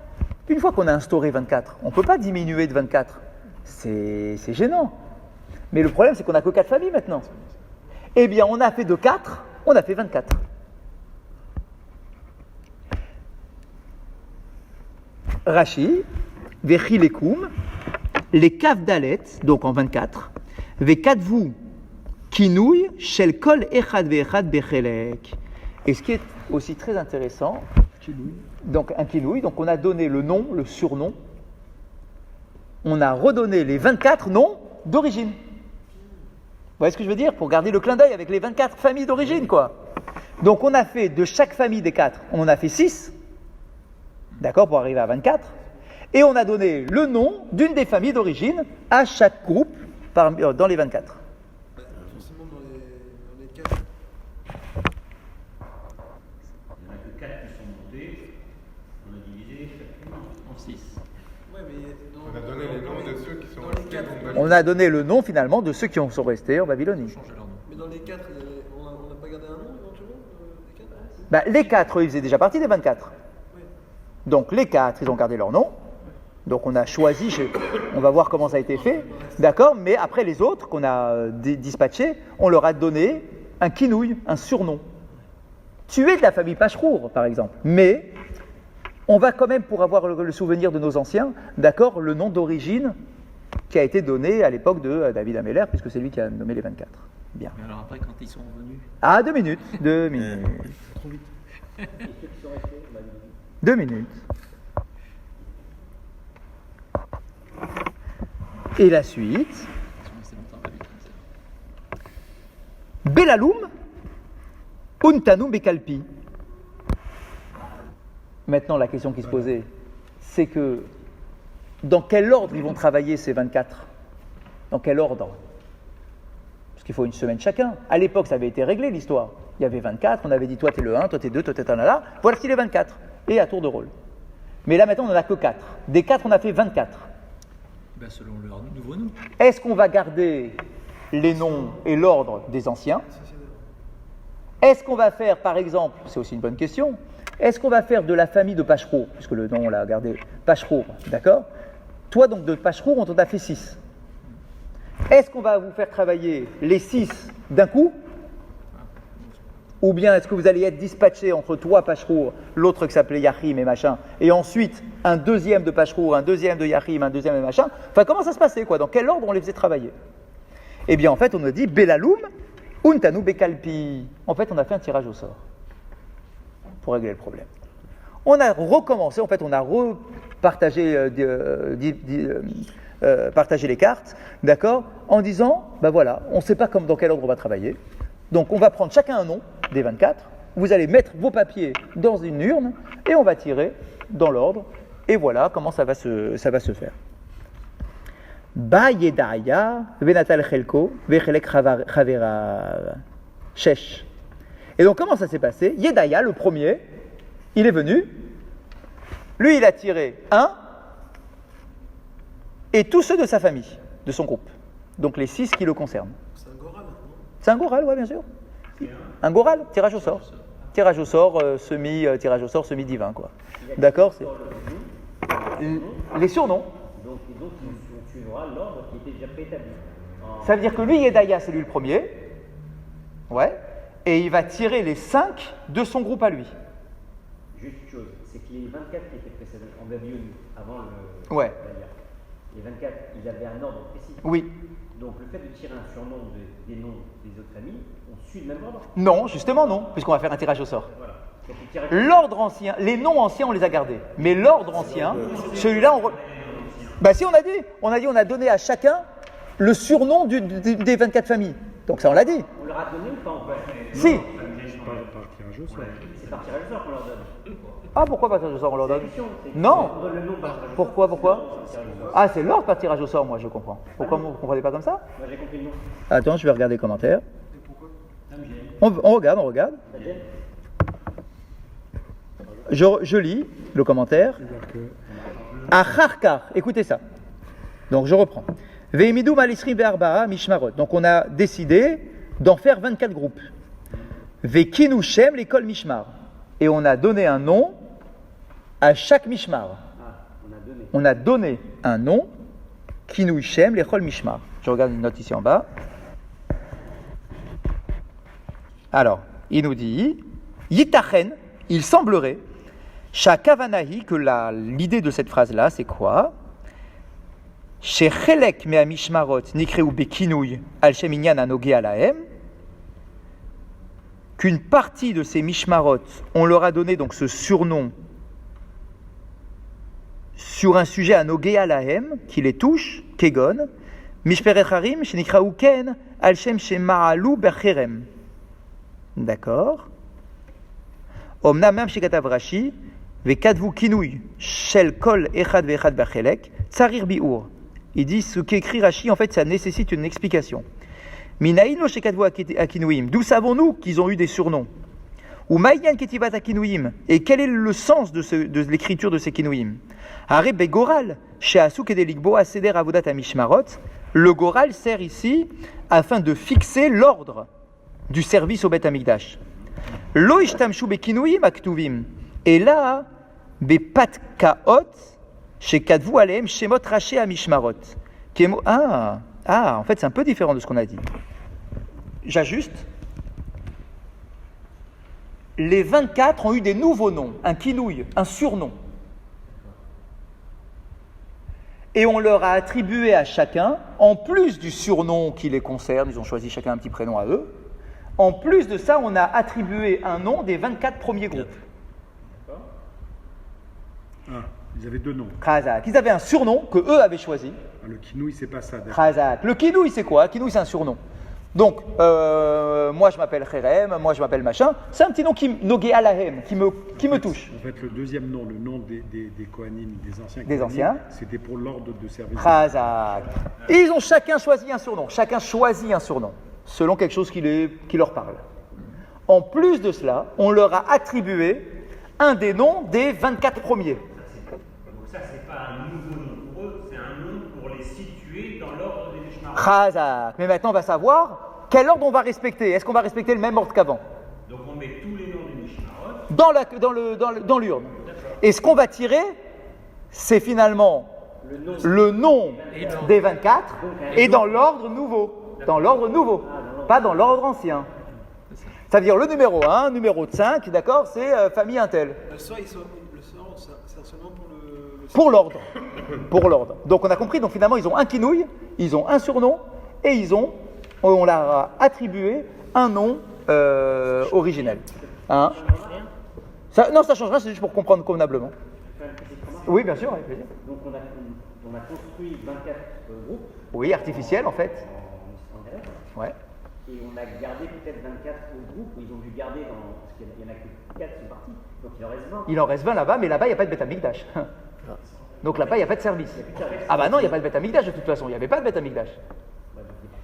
Une fois qu'on a instauré 24, on ne peut pas diminuer de 24. C'est gênant. Mais le problème, c'est qu'on n'a que 4 familles maintenant. Eh bien, on a fait de 4, on a fait 24. Rashi, Vechilekum, les Kavdalet, donc en 24, Vekadvu, Kinouy, Shel Kol Echad Veechad Bechelek. Et ce qui est aussi très intéressant, donc un kinouï, donc on a donné le nom, le surnom, on a redonné les 24 noms d'origine. Vous voyez ce que je veux dire? Pour garder le clin d'œil avec les 24 familles d'origine, quoi. Donc on a fait de chaque famille des 4, on en a fait 6, d'accord, pour arriver à 24, et on a donné le nom d'une des familles d'origine à chaque groupe dans les 24. Forcément dans les 4. Il n'y en a que 4 qui sont montés. On a divisé chacune en 6. Ouais, mais On a donné les noms de ceux qui sont dans les restés. 4. On a donné le nom finalement de ceux qui sont restés en Babylonie. Changer leur nom. Mais dans les 4, on n'a pas gardé un nom éventuellement des 4? Bah, les 4, ils faisaient déjà partie des 24. Oui. Donc les 4, ils ont gardé leur nom. Donc on a choisi, on va voir comment ça a été fait, d'accord? Mais après les autres qu'on a dispatchés, on leur a donné un kinouï, un surnom. Tu es de la famille Pachrour, par exemple, mais on va quand même, pour avoir le souvenir de nos anciens, d'accord, le nom d'origine qui a été donné à l'époque de David Améler, puisque c'est lui qui a nommé les 24. Bien. Mais alors après, quand ils sont revenus, Ah, 2 minutes. 2 minutes. Trop vite. Et ceux qui sont restés, on m'a dit. 2 minutes. Et la suite, ils sont restés longtemps à Babylone. Belaloum, Untanum Bekalpi. Maintenant, la question qui se posait, c'est que dans quel ordre ils vont travailler ces 24? Dans quel ordre? Parce qu'il faut une semaine chacun. À l'époque, ça avait été réglé l'histoire. Il y avait 24, on avait dit toi t'es le 1, toi t'es 2, toi t'es un là. Voici les 24. Et à tour de rôle. Mais là maintenant, on n'en a que 4. Des 4, on a fait 24. Ben, selon leur nouveau nom. Est-ce qu'on va garder les noms et l'ordre des anciens? Est-ce qu'on va faire, par exemple, c'est aussi une bonne question, est-ce qu'on va faire de la famille de Pachrour, puisque le nom on l'a gardé, Pachrour, d'accord? Toi donc de Pachrour, on t'en a fait 6. Est-ce qu'on va vous faire travailler les 6 d'un coup? Ou bien est-ce que vous allez être dispatché entre toi, Pachrour, l'autre qui s'appelait Yachim et machin, et ensuite un deuxième de Pachrour, un deuxième de Yachim, un deuxième de machin? Enfin, comment ça se passait, quoi? Dans quel ordre on les faisait travailler? Eh bien, en fait, on a dit Belaloum, Untanu Bekalpi. En fait, on a fait un tirage au sort pour régler le problème. On a recommencé, en fait, on a repartagé partagé les cartes, d'accord, en disant, ben voilà, on ne sait pas dans quel ordre on va travailler. Donc, on va prendre chacun un nom des 24, vous allez mettre vos papiers dans une urne et on va tirer dans l'ordre. Et voilà comment ça va se faire. Ba Yedaya, Venatal Chelko, Vechelek Chavera, Shesh. Et donc, comment ça s'est passé? Yedaya, le premier, il est venu, lui, il a tiré 1, et tous ceux de sa famille, de son groupe. Donc, les 6 qui le concernent. C'est un Goral maintenant. C'est un Goral, ouais, bien sûr. Un Goral, tirage au sort. Tirage au sort, tirage au sort semi-divin, quoi. D'accord, c'est les surnoms. Donc tu verras l'ordre qui était déjà préétabli. Ça veut dire que lui, Yedaya, c'est lui le premier. Ouais. Et il va tirer les 5 de son groupe à lui. Juste une chose, c'est qu'il y a les 24 qui étaient précédents en Babylonie, avant le. Ouais. Les 24, ils avaient un ordre précis. Oui. Donc le fait de tirer un surnom des noms des autres familles, on suit le même ordre. Non, justement non, puisqu'on va faire un tirage au sort. Voilà. Donc, le tirage- L'ordre ancien, les noms anciens, on les a gardés. Mais l'ordre ancien, celui-là, bah si, on a donné à chacun le surnom des 24 familles. Donc ça, on l'a dit. On leur a donné ou pas en fait? Si. tirage au sort. C'est par tirage au sort qu'on leur donne. Ah, pourquoi par tirage au sort on leur donne? C'est- Non. On donne le nom par tirage au sort. Pourquoi C'est tirage au sort. Ah, c'est l'ordre par tirage au sort, moi je comprends. Pourquoi vous ne comprenez pas comme ça? Moi j'ai compris le nom. Attends, je vais regarder les commentaires. On regarde, on regarde. Ça te gêne? Je lis le commentaire. C'est-à-dire que Acharkar, écoutez ça. Donc je reprends. Ve'imidou malisri be'arba'a mishmarot. Donc on a décidé d'en faire 24 groupes. Ve'kinu shem l'école mishmar. Et on a donné un nom à chaque mishmar. Ah, on a donné. On a donné un nom, kinu shem l'école mishmar. Je regarde une note ici en bas. Alors, il nous dit Yitachen, il semblerait, Shakavanahi, que l'idée de cette phrase-là, c'est quoi? Chez Chelek mea mishmarot nikreu bekinouy al shem inyan anogé alahem, qu'une partie de ces mishmarot, on leur a donné donc ce surnom sur un sujet anogé alahem, qui les touche, kegon, mishperet harim shenikrau ken al shem shema'alu bercherem. D'accord. Omnam même chez Katav Rashi, Vekadvu kinouy shel kol echad ve'echad bachelek tsarir bi'ur. Il dit ce qu'écrit Rashi, en fait, ça nécessite une explication. Minaïn lo shekadvu akinouim. D'où savons-nous qu'ils ont eu des surnoms? Ou maïyan ketivat akinouim. Et quel est le sens de l'écriture de ces kinouim? Are begoral she'asu kedelikbo aseder avodat amishmarot. Le goral sert ici afin de fixer l'ordre du service au Beth Amikdash. Lo ishtamshu bekinouim aktuvim. Et là, bepatkaot shekadvu alehem shemot raché amishmarot. En fait, c'est un peu différent de ce qu'on a dit. J'ajuste. Les 24 ont eu des nouveaux noms, un kinouï, un surnom. Et on leur a attribué à chacun, en plus du surnom qui les concerne, ils ont choisi chacun un petit prénom à eux, en plus de ça, on a attribué un nom des 24 premiers groupes. ah, ils avaient deux noms. Khazak. Ils avaient un surnom que eux avaient choisi. Ah, le kinouï, c'est pas ça. d'accord. Khazak. Le kinouï, c'est quoi? Kinouï, c'est un surnom. Donc, moi je m'appelle Kherem, moi je m'appelle machin. C'est un petit nom qui nogé alahem, qui me touche. En fait, le deuxième nom, le nom des Kohanim, des Des Kohanim, anciens. c'était pour l'ordre de service. Khazak. Et ils ont chacun choisi un surnom. Chacun choisit un surnom, selon quelque chose qui leur parle. En plus de cela, on leur a attribué un des noms des 24 premiers. Donc ça, c'est pas un nouveau nom pour eux, c'est un nom pour les situer dans l'ordre des Mishmarot. Khazak. Mais maintenant, on va savoir quel ordre on va respecter. Est-ce qu'on va respecter le même ordre qu'avant? Donc on met tous les noms des Mishmarot. Dans l'urne. Et ce qu'on va tirer, c'est finalement le nom des 24 et dans l'ordre nouveau. Dans l'ordre nouveau, pas dans l'ordre ancien. C'est-à-dire le numéro 1, numéro 5, d'accord, c'est famille Intel. Le sort, c'est seulement pour le. Pour l'ordre. Pour l'ordre. Donc on a compris, donc finalement ils ont un kinouï, ils ont un surnom et on leur a attribué un nom originel. Hein? Non, ça change rien, c'est juste pour comprendre convenablement. Oui, bien sûr, avec plaisir. Donc on a construit 24 groupes Oui, artificiel en fait. en grec. Ouais. Et on a gardé peut-être 24 groupes, où ils ont dû garder parce qu'il y en a que 4 qui sont partis, donc il en reste 20. Il en reste 20 là-bas, mais là-bas il n'y a pas de Beth Amikdash. Donc là-bas il n'y a pas de service. Ah bah non, il n'y a pas de Beth Amikdash de toute façon, il n'y avait pas de Beth Amikdash.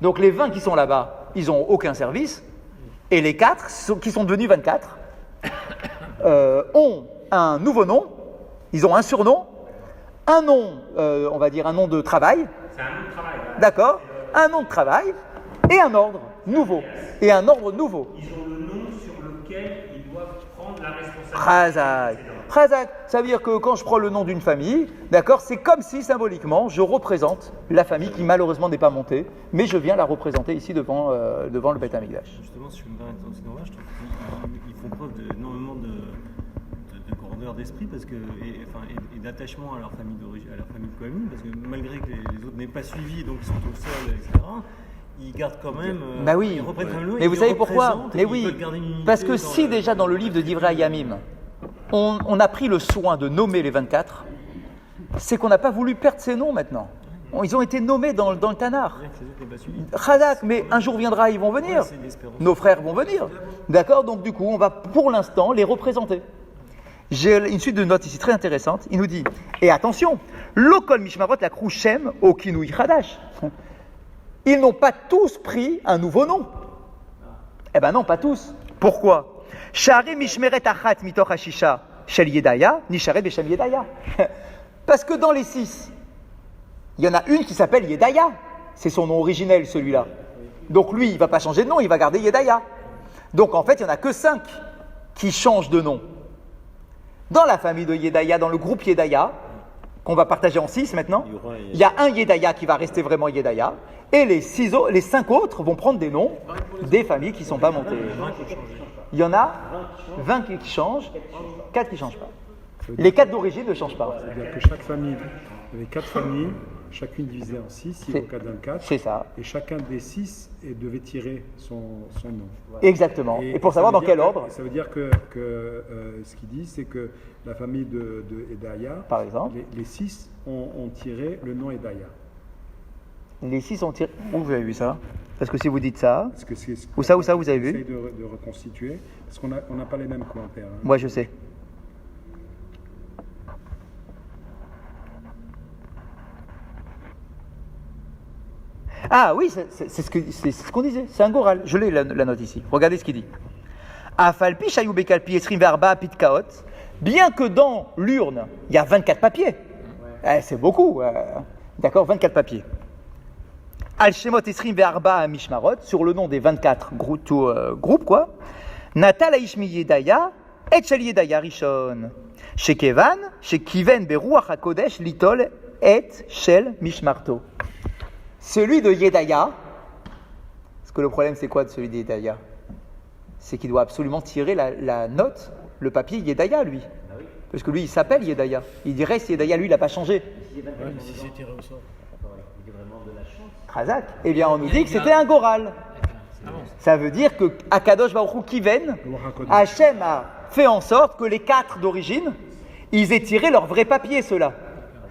Donc les 20 qui sont là-bas, ils n'ont aucun service, et les 4 qui sont devenus 24 ont un nouveau nom, ils ont un surnom, un nom, on va dire un nom de travail, C'est un nom de travail. Là. d'accord, un nom de travail, et un ordre nouveau. Et un ordre nouveau. Ils ont le nom sur lequel ils doivent prendre la responsabilité. Khazak. Khazak, ça veut dire que quand je prends le nom d'une famille, d'accord, c'est comme si symboliquement je représente la famille qui malheureusement n'est pas montée, mais je viens la représenter ici devant le Beth Amikdash. Justement, si je me permets dans ce moment-là, je trouve qu'ils font preuve d'énormément de grandeur d'esprit parce que, et d'attachement à leur famille d'origine, à leur famille de Kohanim, parce que malgré que les autres n'aient pas suivi, donc ils sont tout seuls, etc., ils gardent quand même. Bah oui, ils reprennent quand même le nom, mais ils vous le savez pourquoi? représentent et Mais ils oui, veulent garder une unité parce que dans si déjà dans le livre de Divrei Hayamim, on a pris le soin de nommer les 24, c'est qu'on n'a pas voulu perdre ces noms maintenant. Ils ont été nommés dans le Tanakh. C'est-à-dire que les autres n'étaient pas suivis. Khadak, mais un jour viendra, ils vont venir. Ouais, c'est l'espérance. Nos frères vont venir. D'accord? Donc du coup, on va pour l'instant les représenter. J'ai une suite de notes ici très intéressante. Il nous dit, et attention, Lokol Mishmarot la Shem au Kinouï Khadash. Ils n'ont pas tous pris un nouveau nom. Eh ben non, pas tous. Pourquoi? Shari Mishmeret Achat Mitoch Hashisha Shel Yedaya, Nisharet Beshem Yedaya. Parce que dans les 6, il y en a une qui s'appelle Yedaya. C'est son nom originel, celui-là. Donc lui, il ne va pas changer de nom, il va garder Yedaya. Donc en fait, il n'y en a que 5 qui changent de nom. Dans la famille de Yedaya, dans le groupe Yedaya, qu'on va partager en 6 maintenant, il y a un Yedaya qui va rester vraiment Yedaya, et les 5 autres vont prendre des noms des familles qui ne sont pas montées. Il y en a 20 qui changent, 4 qui ne changent pas. Les 4 d'origine ne changent pas. C'est-à-dire que chaque famille, il y avait 4 familles, chacune divisée en 6, il y a 4 24. C'est ça. Et chacun des 6 devait tirer son nom. Exactement. Et pour savoir dans quel ordre. Ça veut dire que ce qu'il dit, c'est que la famille de Edaya, par exemple, les 6 ont tiré le nom Edaya. Les 6 ont tiré. Où vous avez vu ça? Parce que si vous dites ça, parce que c'est où ça vous avez vu? J'essaie de reconstituer, parce qu'on n'a pas les mêmes commentaires. Hein. Moi je sais. Ah oui, c'est ce qu'on disait, c'est un goral. Je l'ai la note ici. Regardez ce qu'il dit. Afalpi shayu bekalpi esrim verba pitkaot. Bien que dans l'urne, il y a 24 papiers. C'est beaucoup. D'accord, 24 papiers. Al shemot esrim verba mishmarot, sur le nom des 24 groupes, quoi. Natal aishmi yedaya et shel yedaya rishon. Shekevan, shekiven beruach hakodesh litol et shel mishmarto. Celui de Yedaya, parce que le problème c'est quoi de celui de Yedaya? C'est qu'il doit absolument tirer la note, le papier Yedaya lui. Parce que lui il s'appelle Yedaya. Il dirait si Yedaya lui il n'a pas changé. Si c'est tiré au sort. Khazak. Eh bien on nous dit que c'était un goral. Ça veut dire que Akadosh Baruch Hu Kiven, Hachem a fait en sorte que les 4 d'origine, ils aient tiré leur vrai papier ceux-là.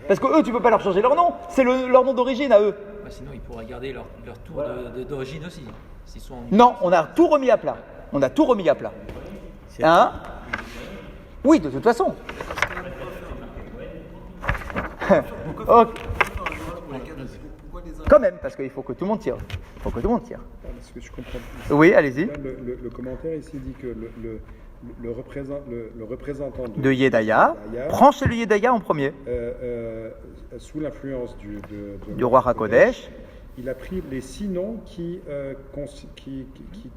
Parce que eux tu peux pas leur changer leur nom, c'est leur nom d'origine à eux. Sinon, ils pourraient garder leur tour d'origine aussi. S'ils sont Non, on a tout remis à plat. On a tout remis à plat. Hein? Oui, de toute façon. Ok. Quand même, parce qu'il faut que tout le monde tire. Il faut que tout le monde tire. Parce que je comprends. Oui, allez-y. Là, le commentaire ici dit que le représentant de Yedaya prend chez le Yedaya en premier. Sous l'influence du roi Hakodesh. Il a pris les 6 noms qui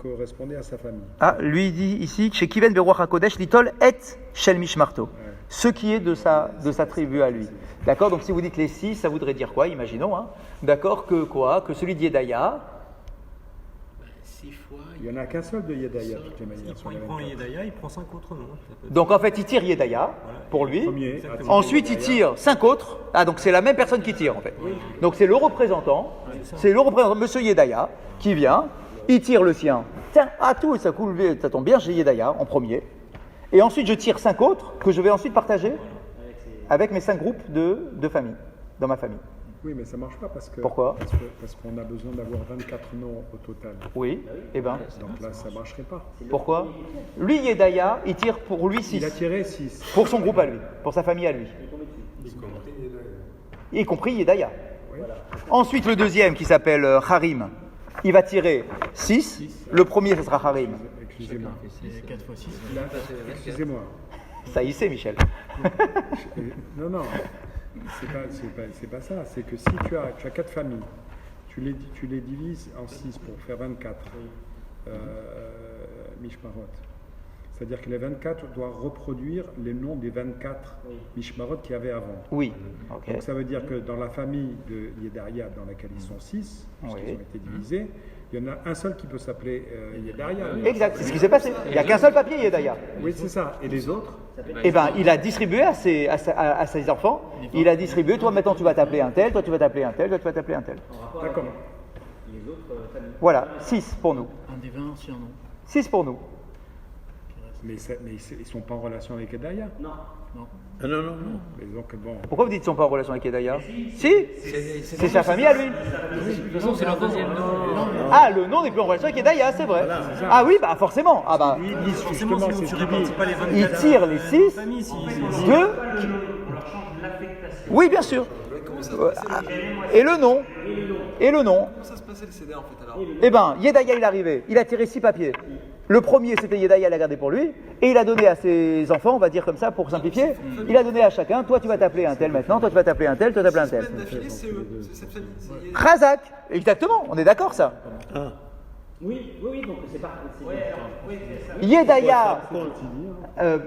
correspondaient à sa famille. Ah, lui il dit ici, chez Kiven Beruach HaKodesh, Litol et Shel Mishmarto. Ce qui est de sa tribu à lui. D'accord? Donc si vous dites les 6, ça voudrait dire quoi? Imaginons. Hein. D'accord? Que quoi? Que celui d'Yedaya. 6 fois. Il n'y en a qu'un seul de Yedaya, de toutes les manières. Il prend Yedaya, il prend 5 autres noms. Donc en fait, il tire Yedaya pour lui. Premier, ensuite, il tire 5 autres. Ah, donc c'est la même personne qui tire en fait. Donc c'est le représentant. C'est le représentant, Monsieur Yedaya, qui vient. Il tire le sien. Tiens, tout, ça coule, ça tombe bien chez Yedaya en premier. Et ensuite, je tire 5 autres que je vais ensuite partager avec mes 5 groupes de famille, dans ma famille. Oui, mais ça ne marche pas parce que. Pourquoi? Parce qu'on a besoin d'avoir 24 noms au total. Oui, et ben. Donc là, ça ne marcherait pas. Pourquoi? Lui, Yedaya, il tire pour lui 6. Il a tiré 6. Pour son groupe à lui, pour sa famille à lui. Y compris Yedaya. Oui. Ensuite, le deuxième qui s'appelle Harim, il va tirer 6. Le premier, ce sera Harim. Excusez-moi. C'est 4 fois 6. Excusez-moi. Ça y est, Michel. Non. C'est pas ça. C'est que si tu as 4 familles, tu les divises en 6 pour faire 24 Mishmarot. C'est-à-dire que les 24 doivent reproduire les noms des 24 Mishmarot qu'il y avait avant. Oui. Okay. Donc ça veut dire que dans la famille de Yedaya, dans laquelle ils sont 6, puisqu'ils ont été divisés, il y en a un seul qui peut s'appeler Yedaya. Exact, c'est ce qui s'est passé. Il n'y a qu'un seul papier Yedaya. Oui, c'est ça. Et les autres? Eh bien, il a distribué à ses enfants, il a distribué, toi maintenant tu vas t'appeler un tel, toi tu vas t'appeler un tel, toi tu vas t'appeler un tel. D'accord. Voilà, 6 pour nous. Un des 20 surnoms. 6 pour nous. Mais ils ne sont pas en relation avec Yedaya? Non. Ah, non, non, non. Mais donc, bon, Pourquoi vous dites qu'ils sont pas en relation avec Yedaya? Si, c'est sa famille à lui. De toute façon, c'est leur deuxième nom. Ah, le nom n'est plus en relation avec Yedaya, c'est vrai. Ah oui, bah forcément. Ah bah, Forcément, justement, sinon c'est tu répartis pas les 24 il tire les 6 familles si de... On leur change l'affectation. Oui, bien sûr. Comment ça se passait Et le nom. Et le nom. Comment ça se passait le CD en fait alors? Eh ben, Yedaya, il est arrivé. Il a tiré 6 papiers. Le premier, c'était Yedaya, il a gardé pour lui. Et il a donné à ses enfants, on va dire comme ça, pour simplifier. Il a donné à chacun. Toi, tu vas t'appeler un tel maintenant. Toi, tu vas t'appeler un tel. Toi, tu vas t'appeler un tel. Semaine d'affilée, c'est eux, c'est cette famille. c'est- Khazak. Exactement. On est d'accord, ça. Oui, donc c'est pas. Yedaya.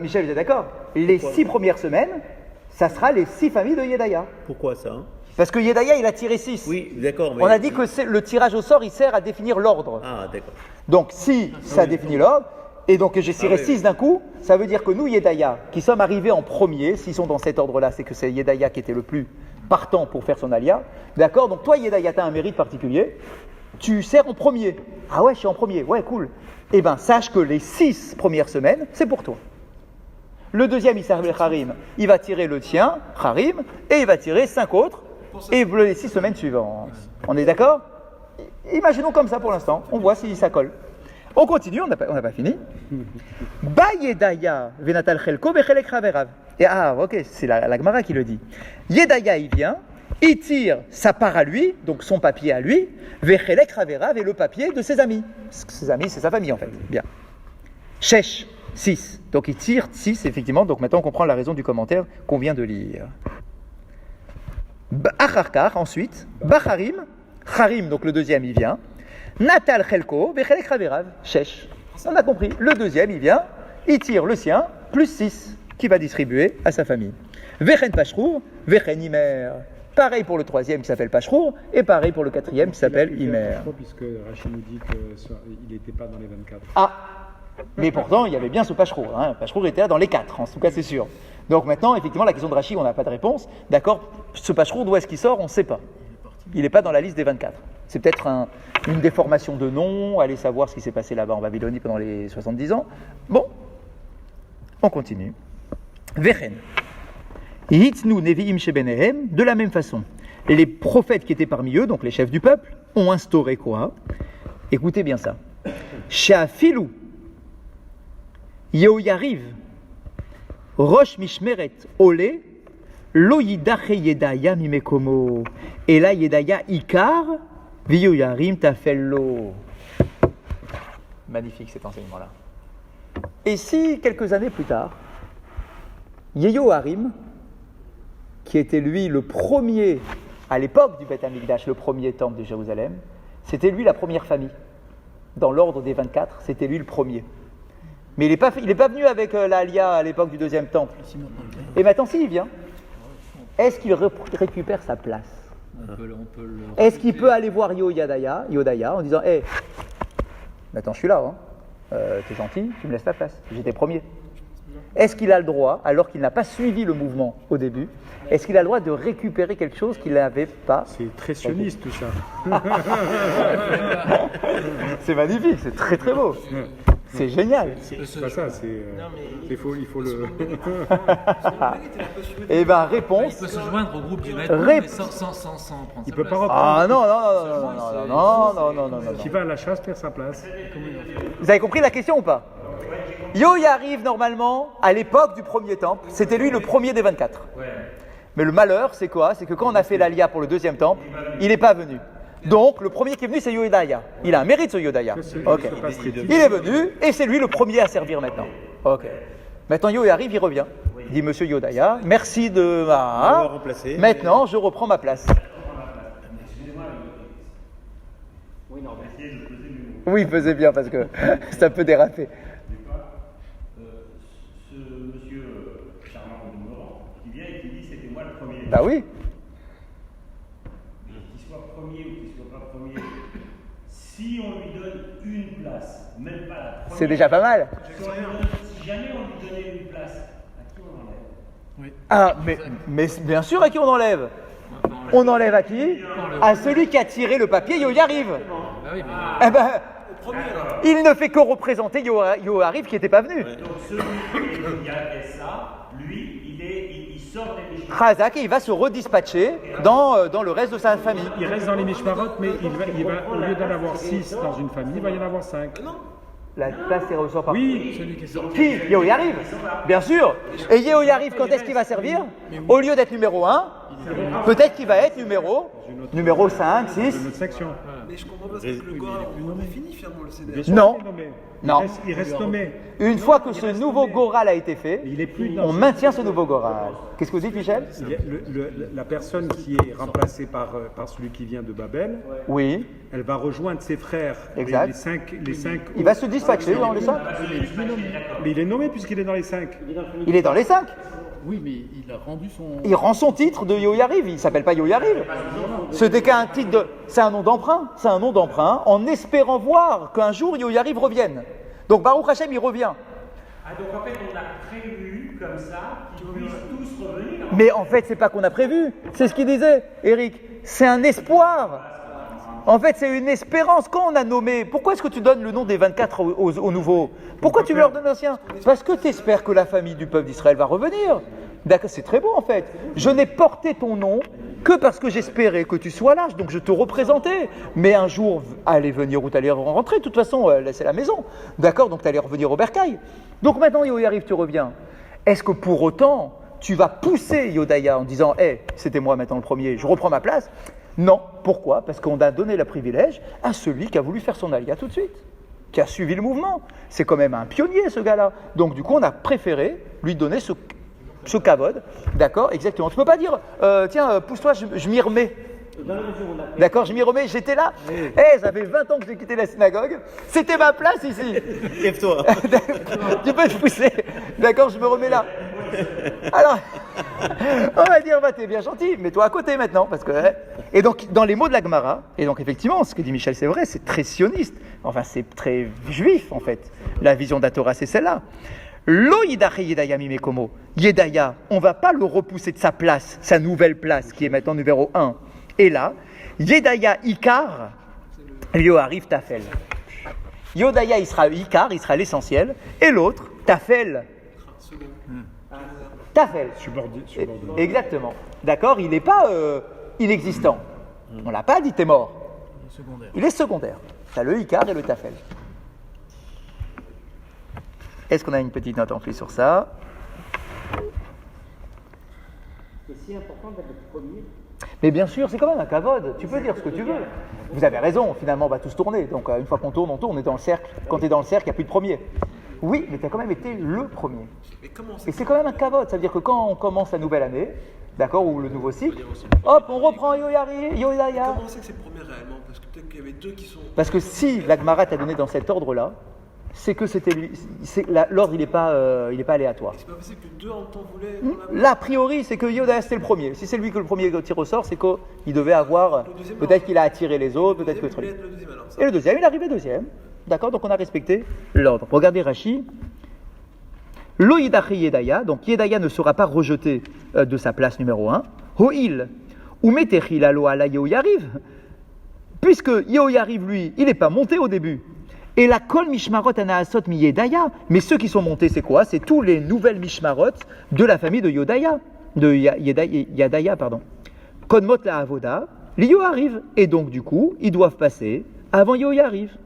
Michel, vous êtes d'accord? Les 6 premières semaines, ça sera les 6 familles de Yedaya. Pourquoi ça? Parce que Yedaya, il a tiré 6. Oui, d'accord. Mais... On a dit que le tirage au sort, il sert à définir l'ordre. Ah, d'accord. Donc, si ça définit l'ordre, et donc que j'ai tiré 6 d'un coup, ça veut dire que nous, Yedaya, qui sommes arrivés en premier, s'ils sont dans cet ordre-là, c'est que c'est Yedaya qui était le plus partant pour faire son alia. D'accord? Donc, toi, Yedaya, tu as un mérite particulier. Tu sers en premier. Ah ouais, je suis en premier. Ouais, cool. Eh bien, sache que les 6 premières semaines, c'est pour toi. Le deuxième, il sert le Harim. Il va tirer le tien, Harim, et il va tirer 5 autres, et les 6 semaines suivantes. On est d'accord? Imaginons comme ça pour l'instant. On voit si ça colle. On continue, on n'a pas fini. Ba Yedaya venatal chelko bechelek raverav. Et ok, c'est la Gemara qui le dit. Yedaya, il vient, il tire sa part à lui, donc son papier à lui, bechelek raverav et le papier de ses amis. Ses amis, c'est sa famille en fait. Bien. Shesh, 6. Donc il tire 6, effectivement. Donc maintenant on comprend la raison du commentaire qu'on vient de lire. Acharkar, ensuite, Bacharim, Harim, donc le deuxième, il vient. Natal Chelko, Bechelek Raverav, Shesh. On a compris. Le deuxième, il vient, il tire le sien, plus 6, qui va distribuer à sa famille. Vechen Pashrour, Vechen Imer. Pareil pour le troisième qui s'appelle Pashrour, et pareil pour le quatrième qui s'appelle Imer. puisque Rachid nous dit qu'il n'était pas dans les 24. Ah, mais pourtant, il y avait bien ce Pashrour. Hein. Pashrour était là dans les 4, en tout cas, c'est sûr. Donc maintenant, effectivement, la question de Rachid, on n'a pas de réponse. D'accord, ce Pashrour, d'où est-ce qu'il sort? On ne sait pas. Il n'est pas dans la liste des 24. C'est peut-être une déformation de nom, aller savoir ce qui s'est passé là-bas en Babylonie pendant les 70 ans. Bon, on continue. Vechen. Hitnu Nevi'im Shebenehem, de la même façon. Les prophètes qui étaient parmi eux, donc les chefs du peuple, ont instauré quoi? Écoutez bien ça. Sha'afilu Yehoyariv Rosh Mishmeret Ole Lo Yidache Yedaya Mimekomo. Et là, Yedaya Ikar Yehoyarim Tafello. Magnifique cet enseignement-là. Et si, quelques années plus tard, Yehoyarim, qui était lui le premier, à l'époque du Beth Amikdash, le premier temple de Jérusalem, c'était lui la première famille. Dans l'ordre des 24, c'était lui le premier. Mais il n'est pas venu avec l'Alia à l'époque du deuxième temple. Et maintenant, s'il vient, est-ce qu'il récupère sa place? Est-ce qu'il peut aller voir Yodaya en disant « Hé, maintenant je suis là, hein. T'es gentil, tu me laisses ta place, j'étais premier ». Est-ce qu'il a le droit, alors qu'il n'a pas suivi le mouvement au début, est-ce qu'il a le droit de récupérer quelque chose qu'il n'avait pas? C'est très sioniste tout ça. C'est magnifique, c'est très très beau. C'est génial. C'est pas ça, il faut le... Eh bien, réponse. Il peut se joindre au groupe du maître, Rép- mais sans prendre Il sa peut place. pas reprendre. Ah non. Qui va à la chasse perd sa place. Vous avez compris la question ou pas? Y arrive normalement à l'époque du premier temple, c'était lui le premier des 24. Mais le malheur, c'est quoi? C'est que quand on a fait l'Alia pour le deuxième temple, il n'est pas venu. Donc, le premier qui est venu, c'est Yodaya. Il a un mérite, ce Yodaya. Ok. Il est venu, et c'est lui le premier à servir maintenant. Ok. Maintenant, Yo arrive, il revient. Il dit, Monsieur Yodaya, merci de ma... remplacer. Maintenant, je reprends ma place. Oui, faisait bien, parce que ça peut déraper. Ce monsieur charmant de Moran qui vient et qui dit c'était moi le premier. Bah oui. Qu'il soit premier ou qu'il soit pas premier, si on lui donne une place, même pas la première, C'est déjà pas mal. si jamais on lui donnait une place, à qui on enlève? Ah, mais bien sûr, à qui on enlève? On enlève à qui? À celui qui a tiré le papier, Yo y arrive. Ah oui, mais Eh ben, il ne fait que représenter Yo arrive qui n'était pas venu. Donc celui qui a fait ça, lui, il sort des Mishmarot. Chazak, et il va se redispatcher dans le reste de sa famille. Il reste dans les Mishmarot, mais il va, au lieu d'en avoir 6 dans une famille, il va y en avoir 5. La place est ressort par Oui, qui Yehoyariv, bien sûr. Et Yehoyariv, quand est-ce qu'il va servir? Au lieu d'être numéro 1, peut-être qu'il va être numéro 5, 6. de notre section. Mais je comprends pas parce que le Goral, on est fini finalement le CDH. Non. Il est nommé. Non. Il reste nommé. Une fois que ce nouveau Goral a été fait, Il est plus dans on maintient ce nouveau Goral. Qu'est-ce que vous dites, Michel? La personne qui est remplacée par celui qui vient de Babel, Oui. elle va rejoindre ses frères, Exact. les cinq Il va se dispatcher dans les 5. Mais il est nommé puisqu'il est dans les 5. Il est dans les 5. Oui, mais il a rendu son. Il rend son titre de Yehoyariv. Il s'appelle pas Yehoyariv. C'était qu'un titre de. C'est un nom d'emprunt. C'est un nom d'emprunt en espérant voir qu'un jour Yehoyariv revienne. Donc Baruch Hashem, il revient. Ah, donc en fait, on a prévu comme ça qu'ils puissent tous revenir. Mais en fait, c'est pas qu'on a prévu. C'est ce qu'il disait, Eric. C'est un espoir. En fait, c'est une espérance. Quand on a nommé, pourquoi est-ce que tu donnes le nom des 24 aux nouveaux? Pourquoi tu leur donnes l'ancien? Parce que tu espères que la famille du peuple d'Israël va revenir. D'accord, c'est très beau en fait. Je n'ai porté ton nom que parce que j'espérais que tu sois là, donc je te représentais. Mais un jour, allez venir ou t'allais rentrer, de toute façon, c'est la maison. D'accord, donc t'allais revenir au bercail. Donc maintenant, Yehoyariv, tu reviens. Est-ce que pour autant, tu vas pousser Yodaya en disant, hé, c'était moi maintenant le premier, je reprends ma place? Non. Pourquoi? Parce qu'on a donné le privilège à celui qui a voulu faire son alia tout de suite, qui a suivi le mouvement. C'est quand même un pionnier, ce gars-là. Donc, du coup, on a préféré lui donner ce kavod. D'accord? Exactement. Tu peux pas dire, tiens, pousse-toi, je m'y remets. D'accord, je m'y remets, j'étais là. Ça fait 20 ans que j'ai quitté la synagogue. C'était ma place ici. Lève-toi. Tu peux te pousser. D'accord, je me remets là. Alors, on va dire, t'es bien gentil, mets-toi à côté maintenant. Parce que, et donc, dans les mots de la Gemara, et donc effectivement, ce que dit Michel, c'est vrai, c'est très sioniste. Enfin, c'est très juif, en fait. La vision de la Torah, c'est celle-là. Lo yidachi Yedaya mimekomo. Yedaya, on ne va pas le repousser de sa place, sa nouvelle place, qui est maintenant numéro 1. Et là, Yedaya Ikar, Yehoyariv Tafel. Yodaya, il sera Ikar, il sera l'essentiel. Et l'autre, Tafel. Tafel. Subordonné. Exactement. D'accord, il n'est pas inexistant. On ne l'a pas dit, t'es mort. Il est secondaire. Tu as le Ikar et le Tafel. Est-ce qu'on a une petite note en plus sur ça? C'est si important d'être le premier. Mais bien sûr, c'est quand même un kavod. Tu peux dire ce que tu veux. Vous avez raison, finalement, on va tous tourner. Donc, une fois qu'on tourne, on est dans le cercle. Quand tu es dans le cercle, il n'y a plus de premier. Oui, mais tu as quand même été le premier. Et c'est quand même un kavod. Ça veut dire que quand on commence la nouvelle année, d'accord, ou le nouveau cycle, hop, on reprend Yodaya. Comment on sait que c'est le premier réellement? Parce que peut-être qu'il y avait deux qui sont. Parce que si la Gemara t'a donné dans cet ordre-là, c'est que c'était lui. L'ordre, il n'est pas aléatoire. C'est pas possible que deux en même temps voulaient. Là, a priori, c'est que Yodaya c'était le premier. Si c'est lui que le premier tire au sort, c'est qu'il devait avoir. Peut-être qu'il a attiré les autres, peut-être que. Et le deuxième, il est arrivé deuxième. D'accord, donc on a respecté l'ordre. Regardez Rashi. Lo yidachi Yedaya, donc Yedaya ne sera pas rejeté de sa place numéro 1. Ho'il, ou metechil alo ala Yehoyariv, puisque Yehoyariv, lui, il n'est pas monté au début. Et la kol mishmarot anaasot mi Yedaya, mais ceux qui sont montés, c'est quoi? C'est tous les nouvelles mishmarot de la famille de Yodaya, Yadaya, pardon. Konmot la avoda, li Yehoyariv, et donc du coup, ils doivent passer avant Yehoyariv.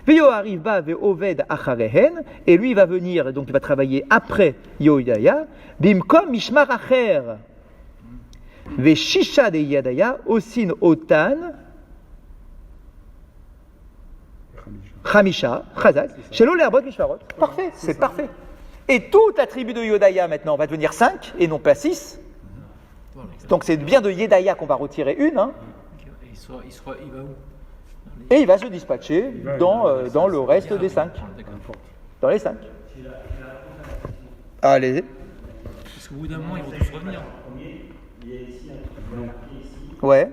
Yehoyariv ba ve'oved acharehen, et lui il va venir, donc il va travailler après Yehoyaya, bimkom mishmar acher, ve'shisha de Yadaya, osin otan, chamisha, chazak, shelo le'arbot mishmarot. Parfait, c'est parfait. Et toute la tribu de Yodaya maintenant va devenir 5 et non pas 6. Donc c'est bien de Yedaya qu'on va retirer une. Hein. Il va où? Et il va se dispatcher dans le reste des 5. Dans les 5. Allez. Parce qu'au bout d'un moment, ils vont tous revenir. Ouais.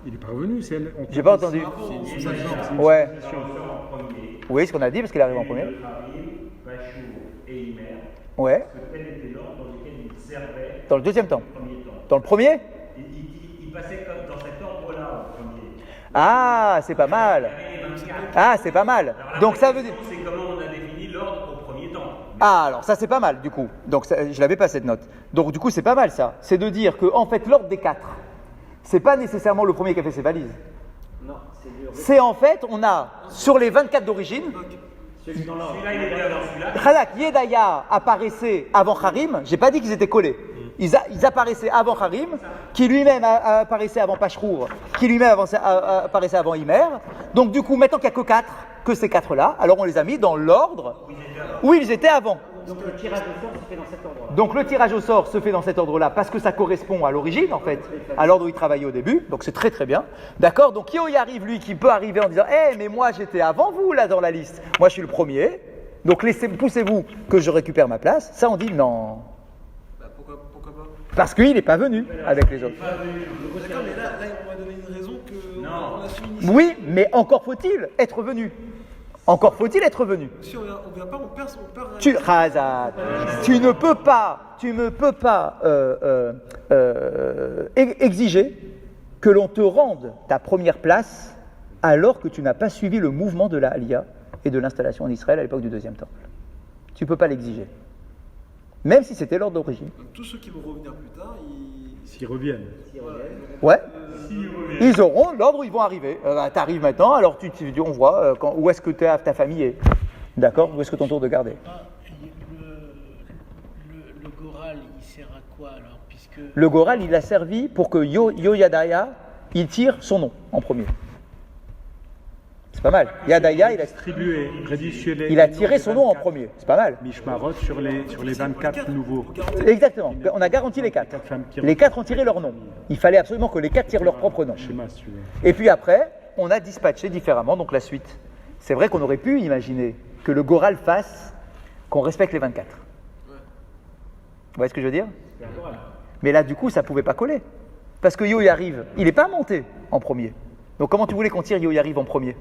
Il est pas revenu. J'ai pas entendu. Ouais. Oui, ce qu'on a dit, parce qu'il arrive en premier. Ouais. Dans le deuxième temps. Dans le premier? Il passait comme dans cet ordre-là en premier. Ah, c'est pas mal. Ah, c'est pas mal. Alors là, Donc la ça veut dire... question, c'est comment on a défini l'ordre au premier temps. Ah, alors ça c'est pas mal du coup. Donc je l'avais pas cette note. Donc du coup c'est pas mal ça. C'est de dire que en fait l'ordre des 4, c'est pas nécessairement le premier qui a fait ses valises. Non, c'est le. C'est en fait, on a sur les 24 d'origine, Celui-là, il était avant celui-là. Khadak Yedaya apparaissait avant Harim. J'ai pas dit qu'ils étaient collés. Ils apparaissaient avant Harim, qui lui-même apparaissait avant Pashrour, qui lui-même apparaissait avant Imer. Donc du coup, maintenant qu'il n'y a que 4, que ces 4-là, alors on les a mis dans l'ordre où ils étaient avant. Donc le tirage au sort se fait dans cet ordre-là. Donc le tirage au sort se fait dans cet ordre-là parce que ça correspond à l'origine en fait, à l'ordre où il travaillait au début, donc c'est très très bien. D'accord. Donc Yo y arrive lui qui peut arriver en disant mais moi j'étais avant vous là dans la liste, moi je suis le premier, donc poussez-vous que je récupère ma place. Ça on dit non. Bah, pourquoi pas? Parce qu'il n'est pas venu avec les autres. D'accord, mais là, on m'a donné une raison que on a fini. Oui, mais encore faut-il être venu. Encore faut-il être venu. Si on vient pas, on perd. Tu ne peux pas exiger que l'on te rende ta première place alors que tu n'as pas suivi le mouvement de la Aliyah et de l'installation en Israël à l'époque du deuxième temple. Tu ne peux pas l'exiger. Même si c'était l'ordre d'origine. Donc tous ceux qui vont revenir plus tard, S'ils reviennent. Ouais. Ils auront l'ordre où ils vont arriver. Tu arrives maintenant, alors on voit où est-ce que ta famille est. D'accord. Où est-ce que ton tour de garder. Le Goral, il sert à quoi alors puisque... Le Goral, il a servi pour que Yo Yadaya, il tire son nom en premier. C'est pas mal. Yadaya, il a tiré son nom en premier. C'est pas mal. Mishmarot sur les 24 nouveaux. Exactement. On a garanti les 4. Les 4 ont tiré leur nom. Il fallait absolument que les 4 tirent leur propre nom. Et puis après, on a dispatché différemment, donc la suite. C'est vrai qu'on aurait pu imaginer que le Goral fasse qu'on respecte les 24. Vous voyez ce que je veux dire? Mais là, du coup, ça ne pouvait pas coller. Parce que Yo y arrive. Il n'est pas monté en premier. Donc comment tu voulais qu'on tire Yo y arrive en premier?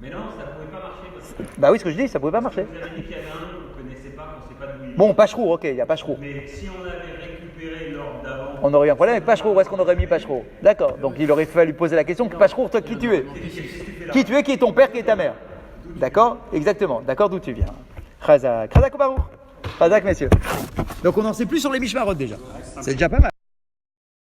Mais non, ça ne pouvait pas marcher. Parce que Bah oui, ce que je dis, ça ne pouvait pas marcher. vous avez dit qu'il y avait un nom qu'on ne connaissait pas, qu'on ne sait pas d'où il est. Bon, Pashrour, ok, il y a Pashrour. Mais si on avait récupéré l'ordre d'avant. On aurait eu un problème avec Pashrour. Où est-ce qu'on aurait mis Pashrour? D'accord. Donc il aurait fallu poser la question, Pashrour, toi, qui tu es? Qui tu es, qui est ton père, qui est ta mère? D'accord? Exactement. D'accord, d'où tu viens? Khazak. Khazak ou Baruch? Khazak, messieurs. Donc on n'en sait plus sur les Mishmarot déjà. C'est déjà pas mal.